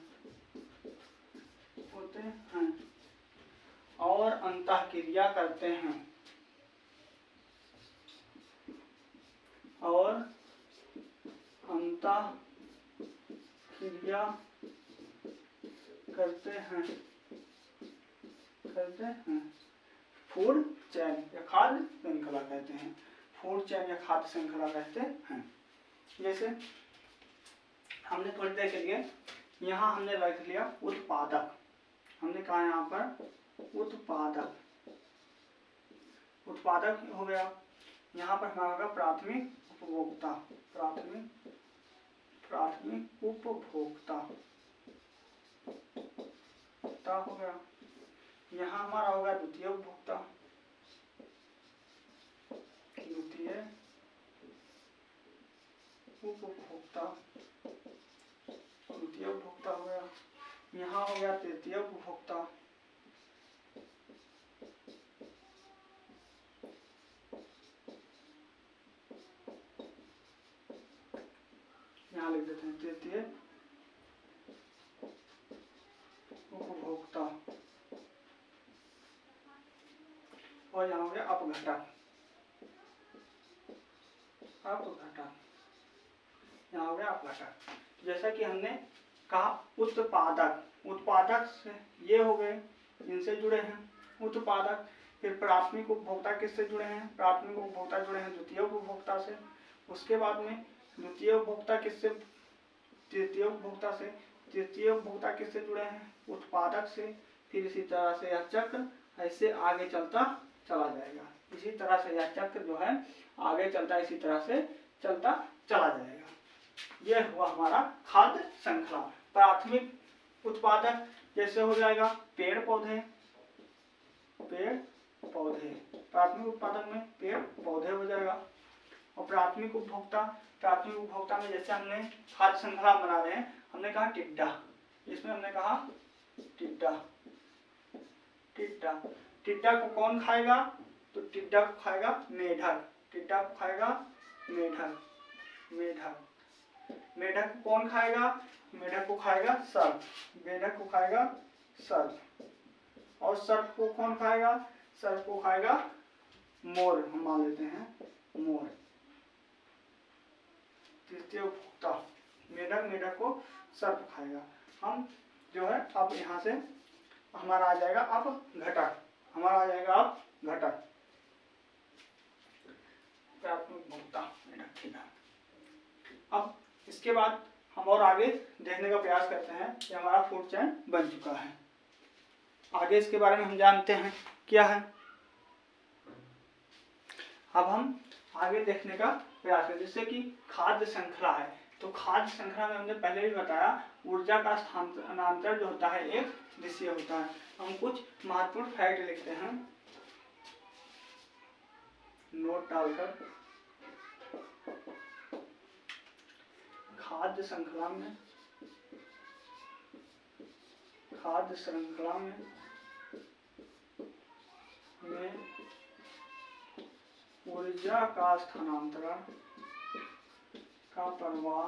और अंतःक्रिया करते हैं फूड चैन या खाद्य श्रृंखला कहते हैं। फूड चैन या खाद्य श्रृंखला कहते हैं। जैसे हमने थोड़ी देर के लिए यहाँ हमने रख लिया उत्पादक, हमने कहा यहाँ पर उत्पादक हो गया। यहाँ पर हमारा होगा प्राथमिक उपभोक्ता, हो गया। यहाँ हमारा होगा द्वितीय उपभोक्ता, हो गया। यहाँ हो गया तृतीय उपभोक्ता, यहाँ लिख देते हैं तृतीय उपभोक्ता। और यहाँ हो गया अपघटक, यहाँ हो गया अपघटक। जैसा कि हमने कहा उत्पादक से ये हो गए, इनसे जुड़े हैं उत्पादक। फिर प्राथमिक उपभोक्ता किससे जुड़े हैं? प्राथमिक उपभोक्ता जुड़े हैं द्वितीय उपभोक्ता से। उसके बाद में द्वितीय उपभोक्ता किससे? तृतीय उपभोक्ता से। तृतीय उपभोक्ता किससे जुड़े हैं? उत्पादक से। फिर इसी तरह से यह चक्र ऐसे आगे चलता चला जाएगा। इसी तरह से यह चक्र जो है आगे चलता, इसी तरह से चलता चला जाएगा। यह हुआ हमारा खाद्य श्रृंखला। प्राथमिक उत्पादक जैसे हो जाएगा पेड़ पौधे, प्राथमिक उत्पादक में पेड़ पौधे हो जाएगा। और प्राथमिक उपभोक्ता में जैसे हमने खाद्य श्रृंखला बना रहे हैं, हमने कहा टिड्डा, इसमें हमने कहा टिड्डा को कौन खाएगा? तो टिड्डा को खाएगा मेढक, मेढक को कौन खाएगा? मेढक को खाएगा सर्प, और सर्प को कौन खाएगा? सर्प को खाएगा मोर, हम मान लेते हैं मोर। तृतीय उपभोक्ता मेढक को सर्प खाएगा। हम जो है अब यहाँ से हमारा आ जाएगा अब घटक, प्राथमिक उपभोक्ता मेढक, ठीक है। अब इसके बाद हम और आगे देखने का प्रयास करते हैं कि हमारा फूड चैन बन चुका है। आगे इसके बारे में हम जानते हैं क्या है। अब हम आगे देखने का प्रयास करें, जैसे कि खाद्य श्रृंखला है। तो खाद्य श्रृंखला में हमने पहले भी बताया ऊर्जा का स्थानांतरण जो होता है एक दिशीय होता है। हम कुछ महत्वपूर्ण फैक्ट लिखते हैं नोट डालकर। खाद्य श्रृंखला में ऊर्जा का स्थानांतरण का प्रवाह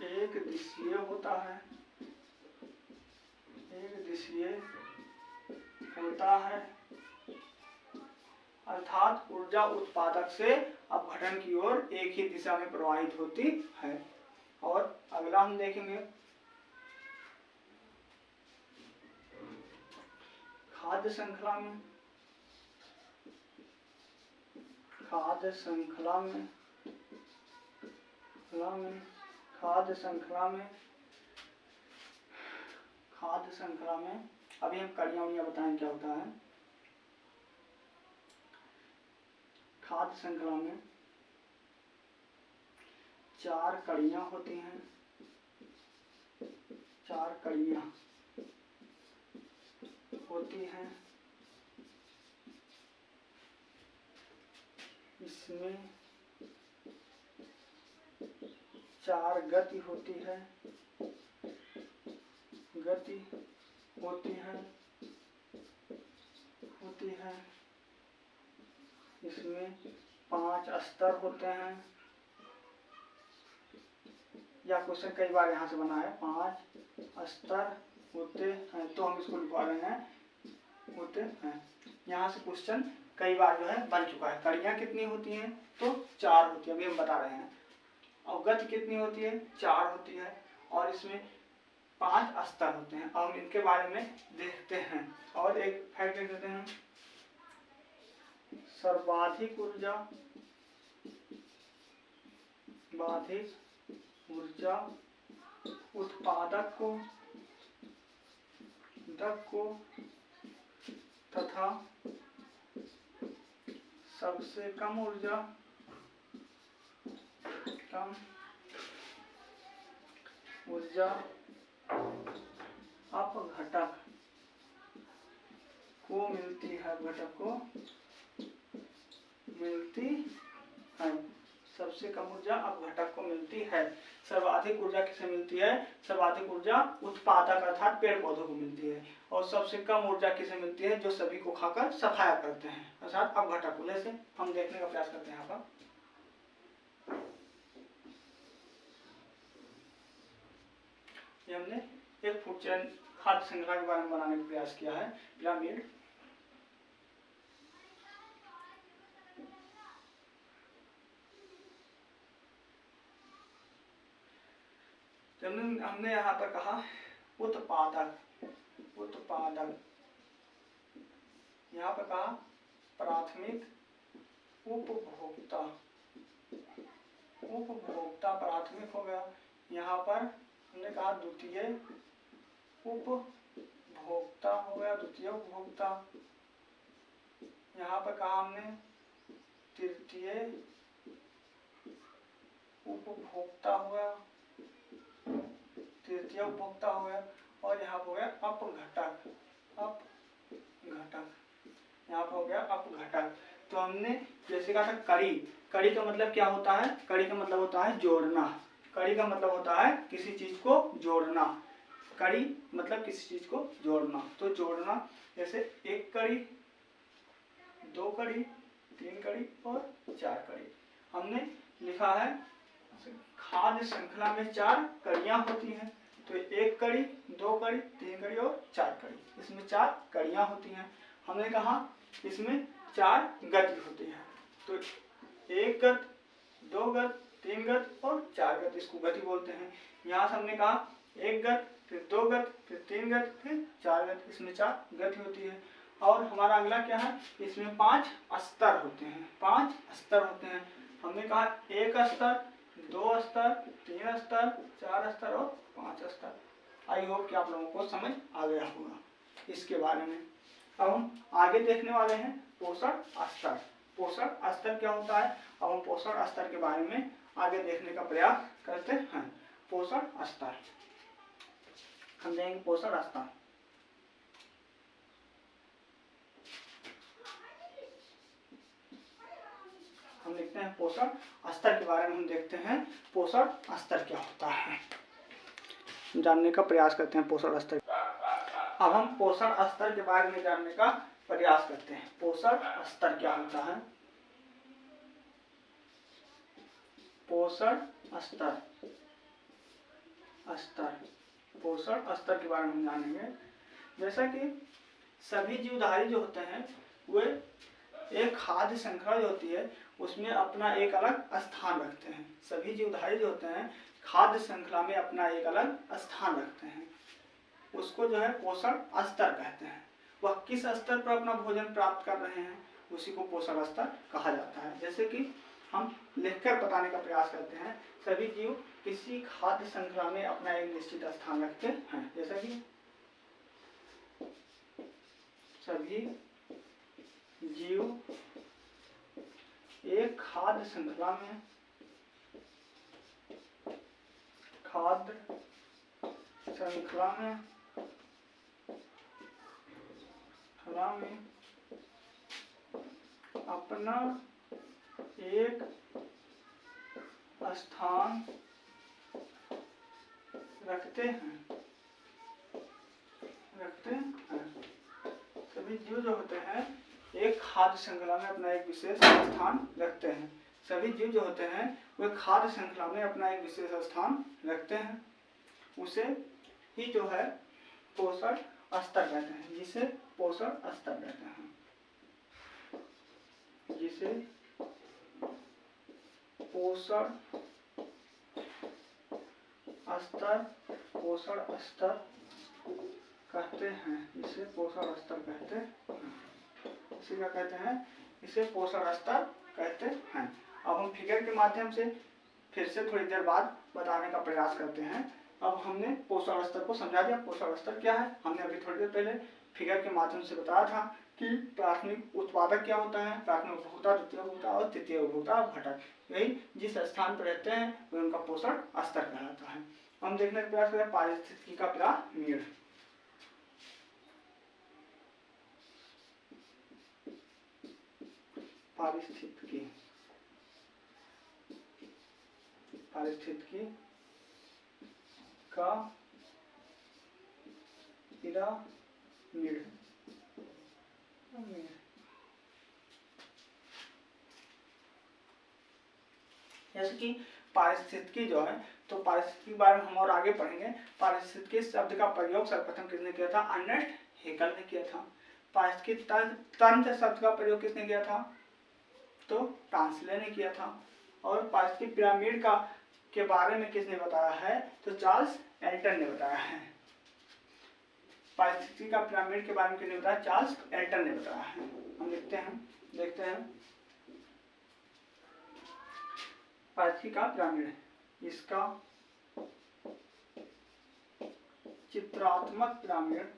एक दिशीय होता है, अर्थात ऊर्जा उत्पादक से अपघटन की ओर एक ही दिशा में प्रवाहित होती है। और अगला हम देखेंगे खाद्य श्रृंखला में खाद्य श्रृंखला में अभी हम कड़ियाँ बताएं क्या होता है। खाद्य श्रृंखला में 4 कड़ियाँ होती हैं। 4 कड़ियाँ होती हैं। इसमें 4 गति होती है। इसमें 5 स्तर होते हैं। या क्वेश्चन कई बार यहाँ से बना है, 5 स्तर होते हैं, तो हम इसको लिखवा रहे हैं होते हैं। यहाँ से क्वेश्चन कई बार जो है बन चुका है। कड़ियाँ कितनी होती हैं? तो 4 होती है, अभी हम बता रहे हैं। और गति कितनी होती है? 4 होती है। और इसमें 5 स्तर होते हैं। अब हम इनके बारे में देखते हैं और एक फैक्ट देख देते हैं। सर्वाधिक ऊर्जा उत्पादक को तथा सबसे कम ऊर्जा अपघटक को मिलती है। सबसे कम ऊर्जा अपघटक को मिलती है। सर्वाधिक ऊर्जा किसे मिलती है? सर्वाधिक ऊर्जा उत्पादक अर्थात पेड़ पौधों को मिलती है। और सबसे कम ऊर्जा किसे मिलती है? जो सभी को खाकर सफाया करते हैं अर्थात अपघटक को। जैसे हम देखने का प्रयास करते हैं यहाँ पर। ये हमने एक फूड चेन खाद्य श्रृंखला के बारे में बनाने का प्रयास किया है, पिरामिड। हमने यहाँ पर कहा उत्पादक, यहाँ पर कहा प्राथमिक उपभोक्ता, प्राथमिक हो गया। यहाँ पर हमने कहा द्वितीय उपभोक्ता हो गया, द्वितीय उपभोक्ता। यहाँ पर कहा हमने तृतीय उपभोक्ता हो गया, और यहाँ पर हो गया अपघटक, यहाँ पर हो गया अपघटक। तो हमने जैसे कहा था कड़ी का मतलब क्या होता है? कड़ी का मतलब होता है जोड़ना। कड़ी का मतलब होता है किसी चीज को जोड़ना। कड़ी मतलब किसी चीज को जोड़ना। तो जोड़ना, जैसे 1 कड़ी, 2 कड़ी, 3 कड़ी और 4 कड़ी। हमने लिखा है खाद्य श्रृंखला में 4 कड़ियां होती हैं। तो 1 कड़ी, 2 कड़ी, 3 कड़ी और 4 कड़ी। इसमें 4 कड़ियां होती हैं। हमने कहा इसमें 4 गति होती है। तो 1 गत, 2 गत, 3 गत और 4 गत, इसको गति बोलते हैं। यहाँ से हमने कहा 1 गत, फिर 2 गत, फिर 3 गत, फिर 4 गत। इसमें 4 गति होती है। और हमारा अगला क्या है? इसमें 5 स्तर होते हैं। 5 स्तर होते हैं। हमने कहा 1 स्तर, 2 स्तर, 3 स्तर, 4 स्तर और 5 स्तर। आई होप कि आप लोगों को समझ आ गया होगा इसके बारे में। अब हम आगे देखने वाले हैं पोषण स्तर। पोषण स्तर क्या होता है? अब हम पोषण स्तर के बारे में आगे देखने का प्रयास करते हैं। पोषण स्तर हम देखेंगे। पोषण स्तर हम लिखते हैं पोषण स्तर के बारे में हम देखते हैं। पोषण स्तर क्या होता है जानने का प्रयास करते हैं। पोषण स्तर। अब हम पोषण स्तर के बारे में जानने का प्रयास करते हैं। पोषण स्तर क्या होता है? पोषण स्तर पोषण स्तर के बारे में हम जानेंगे। जैसा कि सभी जीवधारी जो होते हैं वे एक खाद्य श्रृंखला जो होती है उसमें अपना एक अलग स्थान रखते हैं। सभी जीवधारी जो होते हैं खाद्य श्रृंखला में अपना एक अलग स्थान रखते हैं। उसको जो है पोषण स्तर कहते हैं। वह किस स्तर पर अपना भोजन प्राप्त कर रहे हैं, उसी को पोषण स्तर कहा जाता है। जैसे कि हम लिखकर बताने का प्रयास करते हैं, सभी जीव किसी खाद्य श्रृंखला में अपना एक निश्चित स्थान रखते हैं। जैसा कि सभी जीव एक खाद्य श्रृंखला में अपना एक स्थान रखते हैं। सभी जीव जो होते हैं एक खाद्य श्रृंखला में अपना एक विशेष स्थान रखते हैं। सभी जीव जो होते हैं वे खाद्य श्रृंखला में अपना एक विशेष स्थान रखते हैं। उसे ही जो है पोषण स्तर कहते हैं, जिसे पोषण स्तर कहते हैं, जिसे पोषण स्तर कहते हैं। इसे पोषण स्तर कहते हैं। इसे क्या कहते हैं? इसे पोषण स्तर कहते हैं। अब हम फिगर के माध्यम से फिर से थोड़ी देर बाद बताने का प्रयास करते हैं। अब हमने पोषण स्तर को समझा दिया। पोषण स्तर क्या है हमने अभी थोड़ी देर पहले फिगर के माध्यम से बताया था कि प्राथमिक उत्पादक क्या होता है, प्राथमिक उपभोक्ता, द्वितीय उपभोक्ता और तृतीय उपभोक्ता घटक। यही जिस स्थान पर रहते हैं वे उनका पोषण स्तर कहलाता है। हम देखने का प्रयास करें पारिस्थितिकी का पिरामिड। पारिस्थितिकी का पिरामिड। जैसे कि पारिस्थितिकी जो है, तो पारिस्थितिकी के बारे में हम और आगे पढ़ेंगे। पारिस्थितिकी शब्द का प्रयोग सर्वप्रथम किसने किया था? अर्नेस्ट हेकल ने किया था। पारिस्थितिकी तंत्र शब्द का प्रयोग किसने किया था? तो टांसले ने किया था। और पारिस्थितिकी पिरामिड के बारे में किसने बताया है? तो चार्ल्स एल्टन ने बताया है। पारिस्थितिकी का पिरामिड के बारे में किसने बताया? चार्ल्स एल्टन ने बताया है। हम देखते हैं पारिस्थितिकी का पिरामिड, इसका चित्रात्मक पिरामिड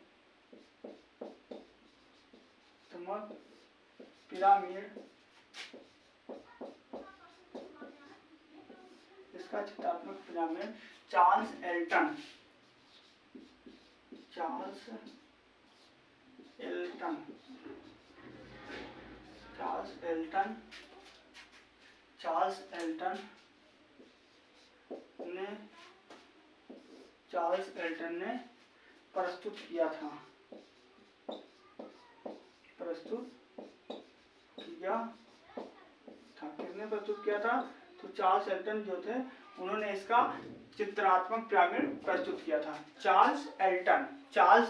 चार्ल्स एल्टन ने प्रस्तुत किया था। किसने प्रस्तुत किया था? तो चार्ल्स एल्टन जो थे उन्होंने इसका चित्रात्मक पिरामिड प्रस्तुत किया था। चार्ल्स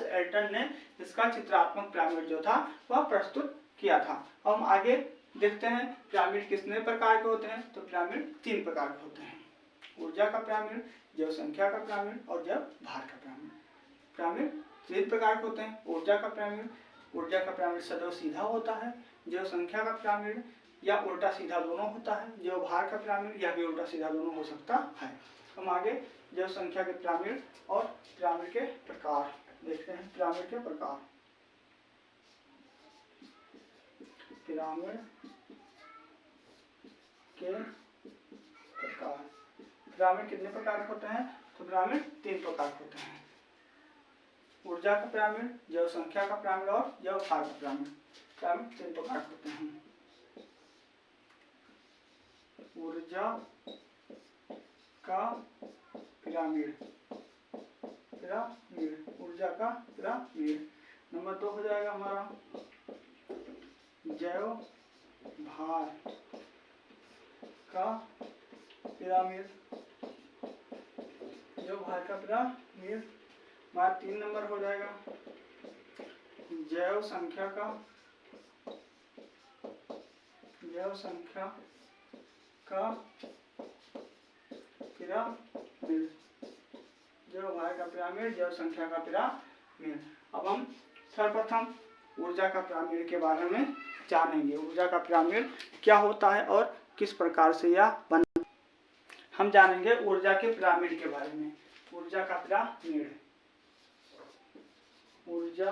एल्टन ने इसका चित्रात्मक पिरामिड जो था वह प्रस्तुत किया था। हम आगे देखते हैं पिरामिड कितने प्रकार के होते हैं। तो पिरामिड 3 प्रकार के होते हैं: ऊर्जा का पिरामिड, जैव संख्या का पिरामिड और जैव भार का पिरामिड। पिरामिड 3 प्रकार के होते हैं। ऊर्जा का पिरामिड सदैव सीधा होता है। जैव संख्या का पिरामिड या उल्टा सीधा दोनों होता है। जैव भार का पिरामिड या भी उल्टा सीधा दोनों हो सकता है। हम आगे जैव संख्या के पिरामिड और पिरामिड के प्रकार देखते हैं। पिरामिड के प्रकार, पिरामिड कितने प्रकार के होते हैं? तो पिरामिड 3 प्रकार के होते हैं: ऊर्जा का पिरामिड, जैव संख्या का पिरामिड और जैव भार का पिरामिड। पिरामिड 3 प्रकार के होते हैं: ऊर्जा का पिरामिड, ऊर्जा का पिरामिड। नंबर 2 हो जाएगा हमारा जैव भार का पिरामिड। जैव भार का पिरामिड। हमारा 3 नंबर हो जाएगा जैव संख्या का पिरामिड। जैव भार का पिरामिड, जैव संख्या का पिरामिड। अब हम सर्वप्रथम ऊर्जा का पिरामिड के बारे में जानेंगे। ऊर्जा का पिरामिड क्या होता है और किस प्रकार से यह बन, हम जानेंगे ऊर्जा के पिरामिड के बारे में। ऊर्जा का पिरामिड, ऊर्जा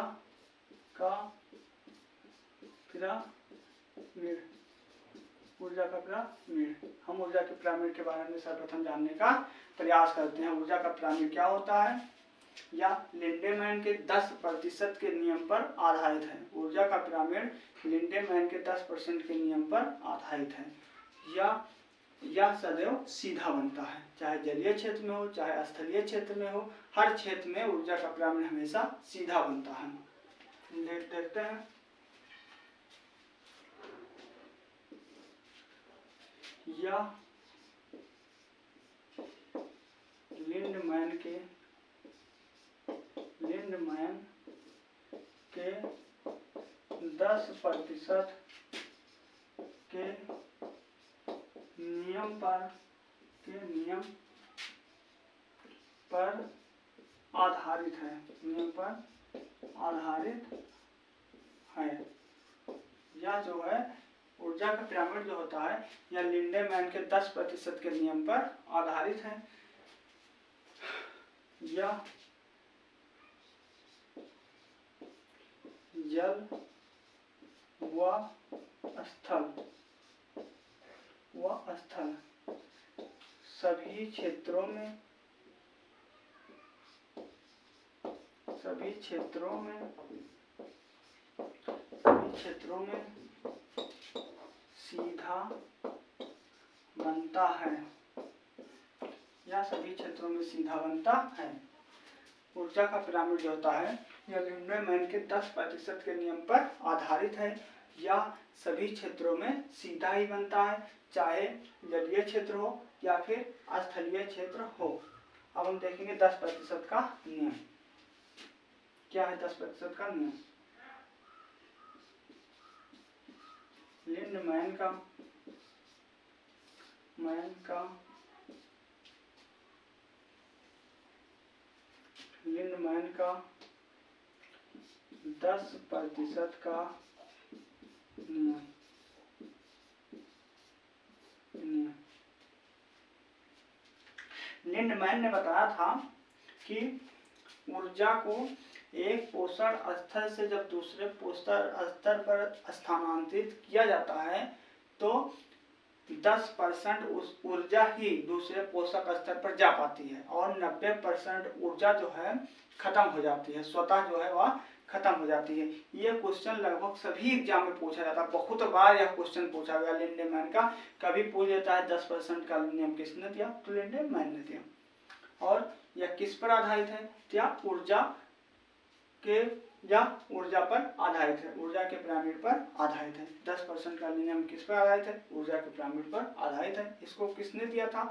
का पिरामिड, ऊर्जा का पिरामिड। हम ऊर्जा के पिरामिड के बारे में सर्वप्रथम जानने का प्रयास करते हैं। ऊर्जा का पिरामिड क्या होता है? या लिंडेमैन के 10% के नियम पर आधारित है। ऊर्जा का पिरामिड लिंडेमैन के 10% के नियम पर आधारित है। यह सदैव सीधा बनता है, चाहे जलीय क्षेत्र में हो चाहे स्थलीय क्षेत्र में हो, हर क्षेत्र में ऊर्जा का पिरामिड हमेशा सीधा बनता है। देखते हैं। यह लिंडमैन के 10% के नियम पर आधारित है। नियम पर आधारित है। यह जो है ऊर्जा का पिरामिड जो होता है यह लिंडेमैन के 10% के नियम पर आधारित है। यह जल व स्थल सभी क्षेत्रों में सीधा बनता है। यह सभी क्षेत्रों में सीधा बनता है। ऊर्जा का पिरामिड जो होता है यह लिंडेमैन के 10% के नियम पर आधारित है। यह सभी क्षेत्रों में सीधा ही बनता है, चाहे जलीय क्षेत्र हो या फिर स्थलीय क्षेत्र हो। अब हम देखेंगे 10% का नियम क्या है। 10% का नियम लिंडमैन का 10% का नियम। लिंडमैन ने बताया था कि ऊर्जा को एक पोषण स्तर से जब दूसरे पोषण स्तर पर स्थानांतरित किया जाता है तो 10% उस ऊर्जा ही दूसरे पोषक स्तर पर जा पाती है और 90% ऊर्जा जो है खत्म हो जाती है, स्वतः जो है वह खत्म हो जाती है। ये क्वेश्चन लगभग सभी एग्जाम में पूछा जाता है, बहुत बार यह क्वेश्चन पूछा गया लिंडेमैन का। कभी पूछ लेता है 10% का नियम किसने दिया, तो लिंडेमैन ने दिया। और यह किस पर आधारित है? क्या ऊर्जा पर आधारित है, ऊर्जा के पिरामिड पर आधारित है। 10% का नियम किस पर आधारित है? ऊर्जा के पिरामिड पर आधारित है। इसको किसने दिया था?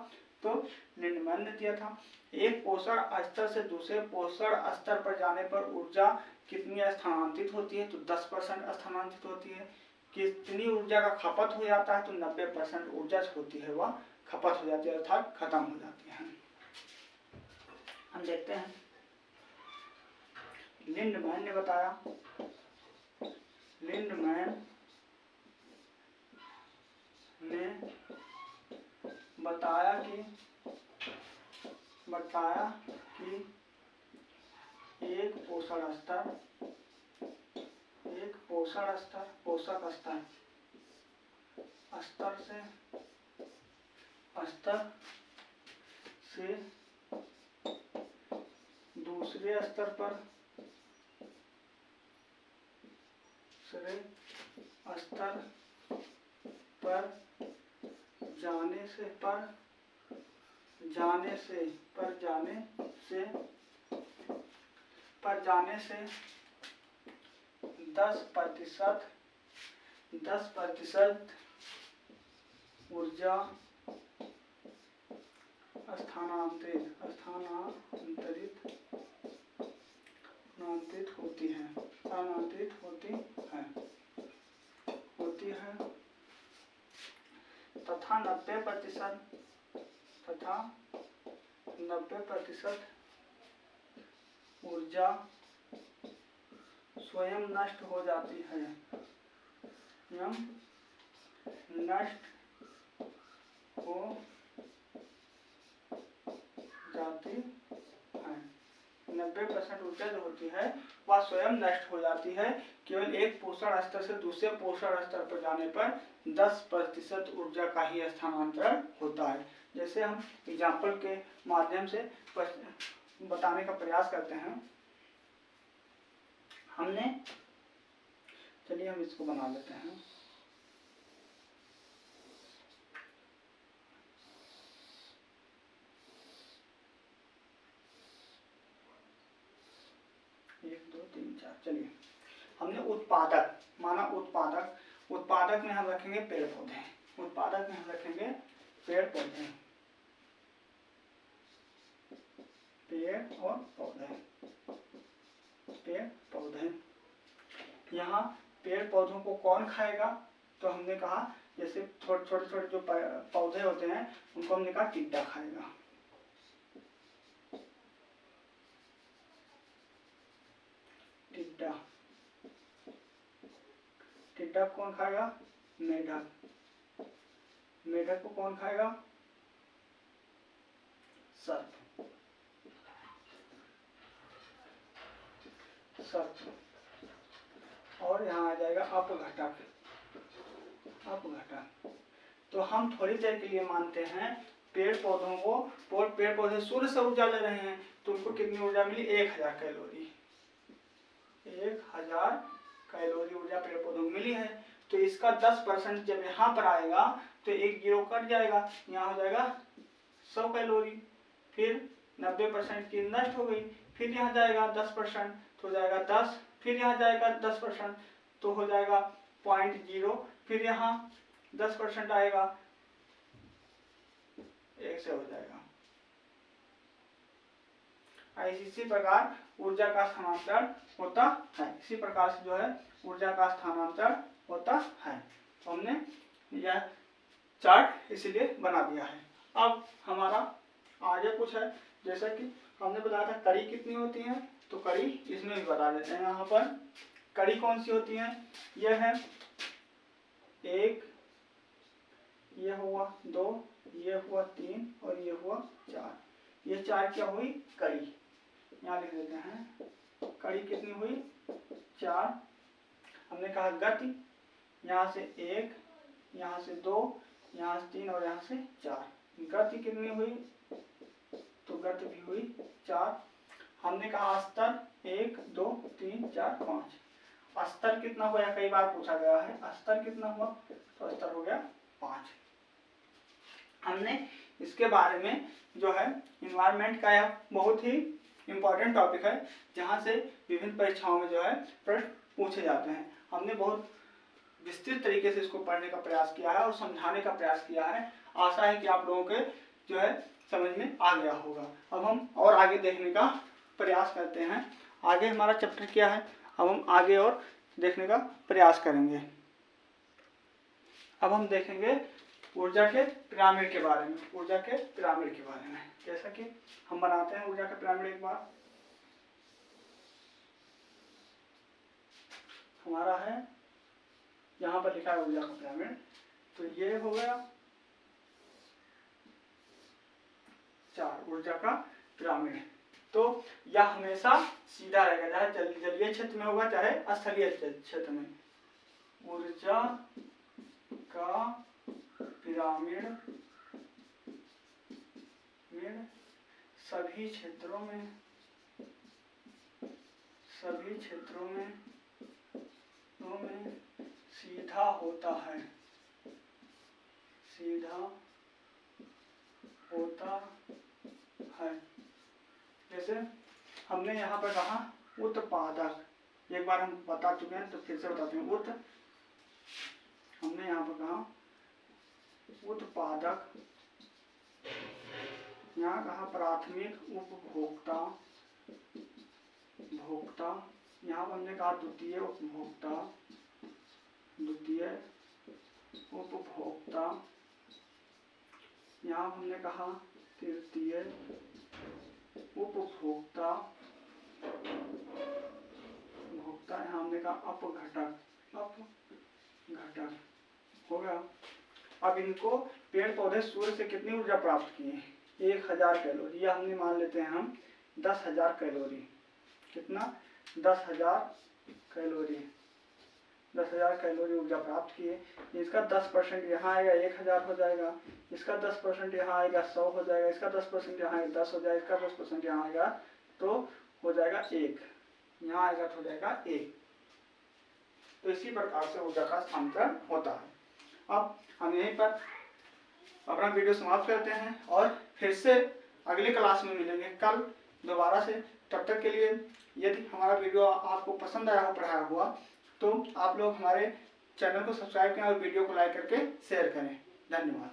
तो लिंडमैन ने दिया था। एक पोषण स्तर से दूसरे पोषण स्तर पर जाने पर ऊर्जा कितनी स्थानांतरित होती है? तो 10% स्थानांतरित होती है। कितनी ऊर्जा का खपत हो जाता है? तो 90% ऊर्जा होती है वह खपत हो जाती है, अर्थात खत्म हो जाती है। हम देखते हैं लिंडमैन ने बताया, लिंडमैन ने बताया कि एक पोषक स्तर से दूसरे स्तर पर जाने से 10% ऊर्जा स्थानांतरित होती है तथा 90% ऊर्जा स्वयं नष्ट हो जाती है, स्वयं नष्ट हो जाती है। 90% ऊर्जा जो होती है वह स्वयं नष्ट हो जाती है। केवल एक पोषण स्तर से दूसरे पोषण स्तर पर जाने पर 10% ऊर्जा का ही स्थानांतरण होता है। जैसे हम एग्जाम्पल के माध्यम से बताने का प्रयास करते हैं। चलिए हम इसको बना लेते हैं। चलिए हमने उत्पादक माना, उत्पादक में हम रखेंगे पेड़ पौधे, उत्पादक में हम रखेंगे पेड़ पौधे, पेड़ और पौधे, पेड़ पौधे। यहाँ पेड़ पौधों को कौन खाएगा? तो हमने कहा जैसे छोटे छोटे जो पौधे होते हैं उनको हमने कहा टिड्डा खाएगा, टिड्डा। टिड्डा को कौन खाएगा? मेढक। मेढक को कौन खाएगा? सर्प। सर्प। और यहाँ आ जाएगा अपघटक, अपघटक। तो हम थोड़ी देर के लिए मानते हैं पेड़ पौधों को, पेड़ पौधे सूर्य से ऊर्जा ले रहे हैं तो उनको कितनी ऊर्जा मिली? 1000 कैलोरी, 1000 कैलोरी ऊर्जा पेड़ पौधों को मिली है। तो इसका 10% जब यहाँ पर आएगा तो एक जीरो कट जाएगा, यहाँ हो जाएगा 100 कैलोरी। फिर 90% की नष्ट हो गई, फिर यहाँ जाएगा 10% तो हो जाएगा 10, फिर यहाँ जाएगा 10% तो हो जाएगा 0.0, फिर यहाँ 10% आएगा 1 से हो जाएगा। इसी प्रकार ऊर्जा का स्थानांतरण होता है, इसी प्रकार से जो है ऊर्जा का स्थानांतरण होता है। तो हमने यह चार्ट इसलिए बना दिया है। अब हमारा आगे कुछ है, जैसा कि हमने बताया था कड़ी कितनी होती है, तो कड़ी इसमें भी बता देते हैं। यहाँ पर कड़ी कौन सी होती है? यह है 1, यह हुआ 2, यह हुआ 3 और यह हुआ 4। ये 4 क्या हुई? कड़ी। यहाँ लिख देते हैं कड़ी कितनी हुई? 4। हमने कहा गति, यहाँ से 1, यहाँ से 2, यहाँ से 3 और यहाँ से 4। गति कितनी हुई? तो गति भी हुई 4। हमने कहा स्तर 1, 2, 3, 4, 5। स्तर कितना हुआ? कई बार पूछा गया है स्तर कितना हुआ, तो स्तर हो गया 5। हमने इसके बारे में जो है इन्वायरमेंट का यह बहुत ही इम्पोर्टेंट टॉपिक है, जहाँ से विभिन्न परीक्षाओं में जो है प्रश्न पूछे जाते हैं। हमने बहुत विस्तृत तरीके से इसको पढ़ने का प्रयास किया है और समझाने का प्रयास किया है। आशा है कि आप लोगों के जो है समझ में आ गया होगा। अब हम और आगे देखने का प्रयास करते हैं। आगे हमारा चैप्टर क्या है, अब हम आगे और देखने का प्रयास करेंगे। अब हम देखेंगे ऊर्जा के पिरामिड के बारे में, ऊर्जा के पिरामिड के बारे में। जैसा कि हम बनाते हैं ऊर्जा का पिरामिड, एक बार हमारा है यहाँ पर लिखा है ऊर्जा का पिरामिड। तो ये हो गया 4 ऊर्जा का पिरामिड। तो यह हमेशा सीधा रहेगा, चाहे जलीय क्षेत्र में होगा चाहे स्थलीय क्षेत्र में। ऊर्जा का पिरामिड सभी क्षेत्रों में सीधा होता है, जैसे हमने यहाँ पर कहा उत्पादक, एक बार हम बता चुके हैं तो फिर से बताते हैं। हमने यहाँ पर कहा उत्पादक, यहाँ कहा प्राथमिक उपभोक्ता, भोक्ता, यहाँ पर हमने कहा द्वितीय उपभोक्ता, यहाँ हमने कहा तृतीय उपभोक्ता, अपघटक हो गया। अब इनको पेड़ पौधे सूर्य से कितनी ऊर्जा प्राप्त किए, 1000 कैलोरी, या हमने मान लेते हैं हम 10,000 कैलोरी। कितना, 10,000 कैलोरी, 10,000 कैलोरी ऊर्जा प्राप्त किए। इसका 10% यहाँ आएगा 1000 हो जाएगा, इसका 10% यहाँ आएगा 100 हो जाएगा, इसका 10% यहाँ आएगा 10 हो जाएगा, इसका 10% यहाँ आएगा तो हो जाएगा 1, यहाँ आएगा तो हो जाएगा 1। तो इसी प्रकार से ऊर्जा का स्थानांतरण होता है। अब हम यहीं पर अपना वीडियो समाप्त करते हैं और फिर से अगली क्लास में मिलेंगे कल दोबारा से। तब तक के लिए यदि हमारा वीडियो आपको पसंद आया हो, पढ़ाया हुआ, तो आप लोग हमारे चैनल को सब्सक्राइब करें और वीडियो को लाइक करके शेयर करें। धन्यवाद।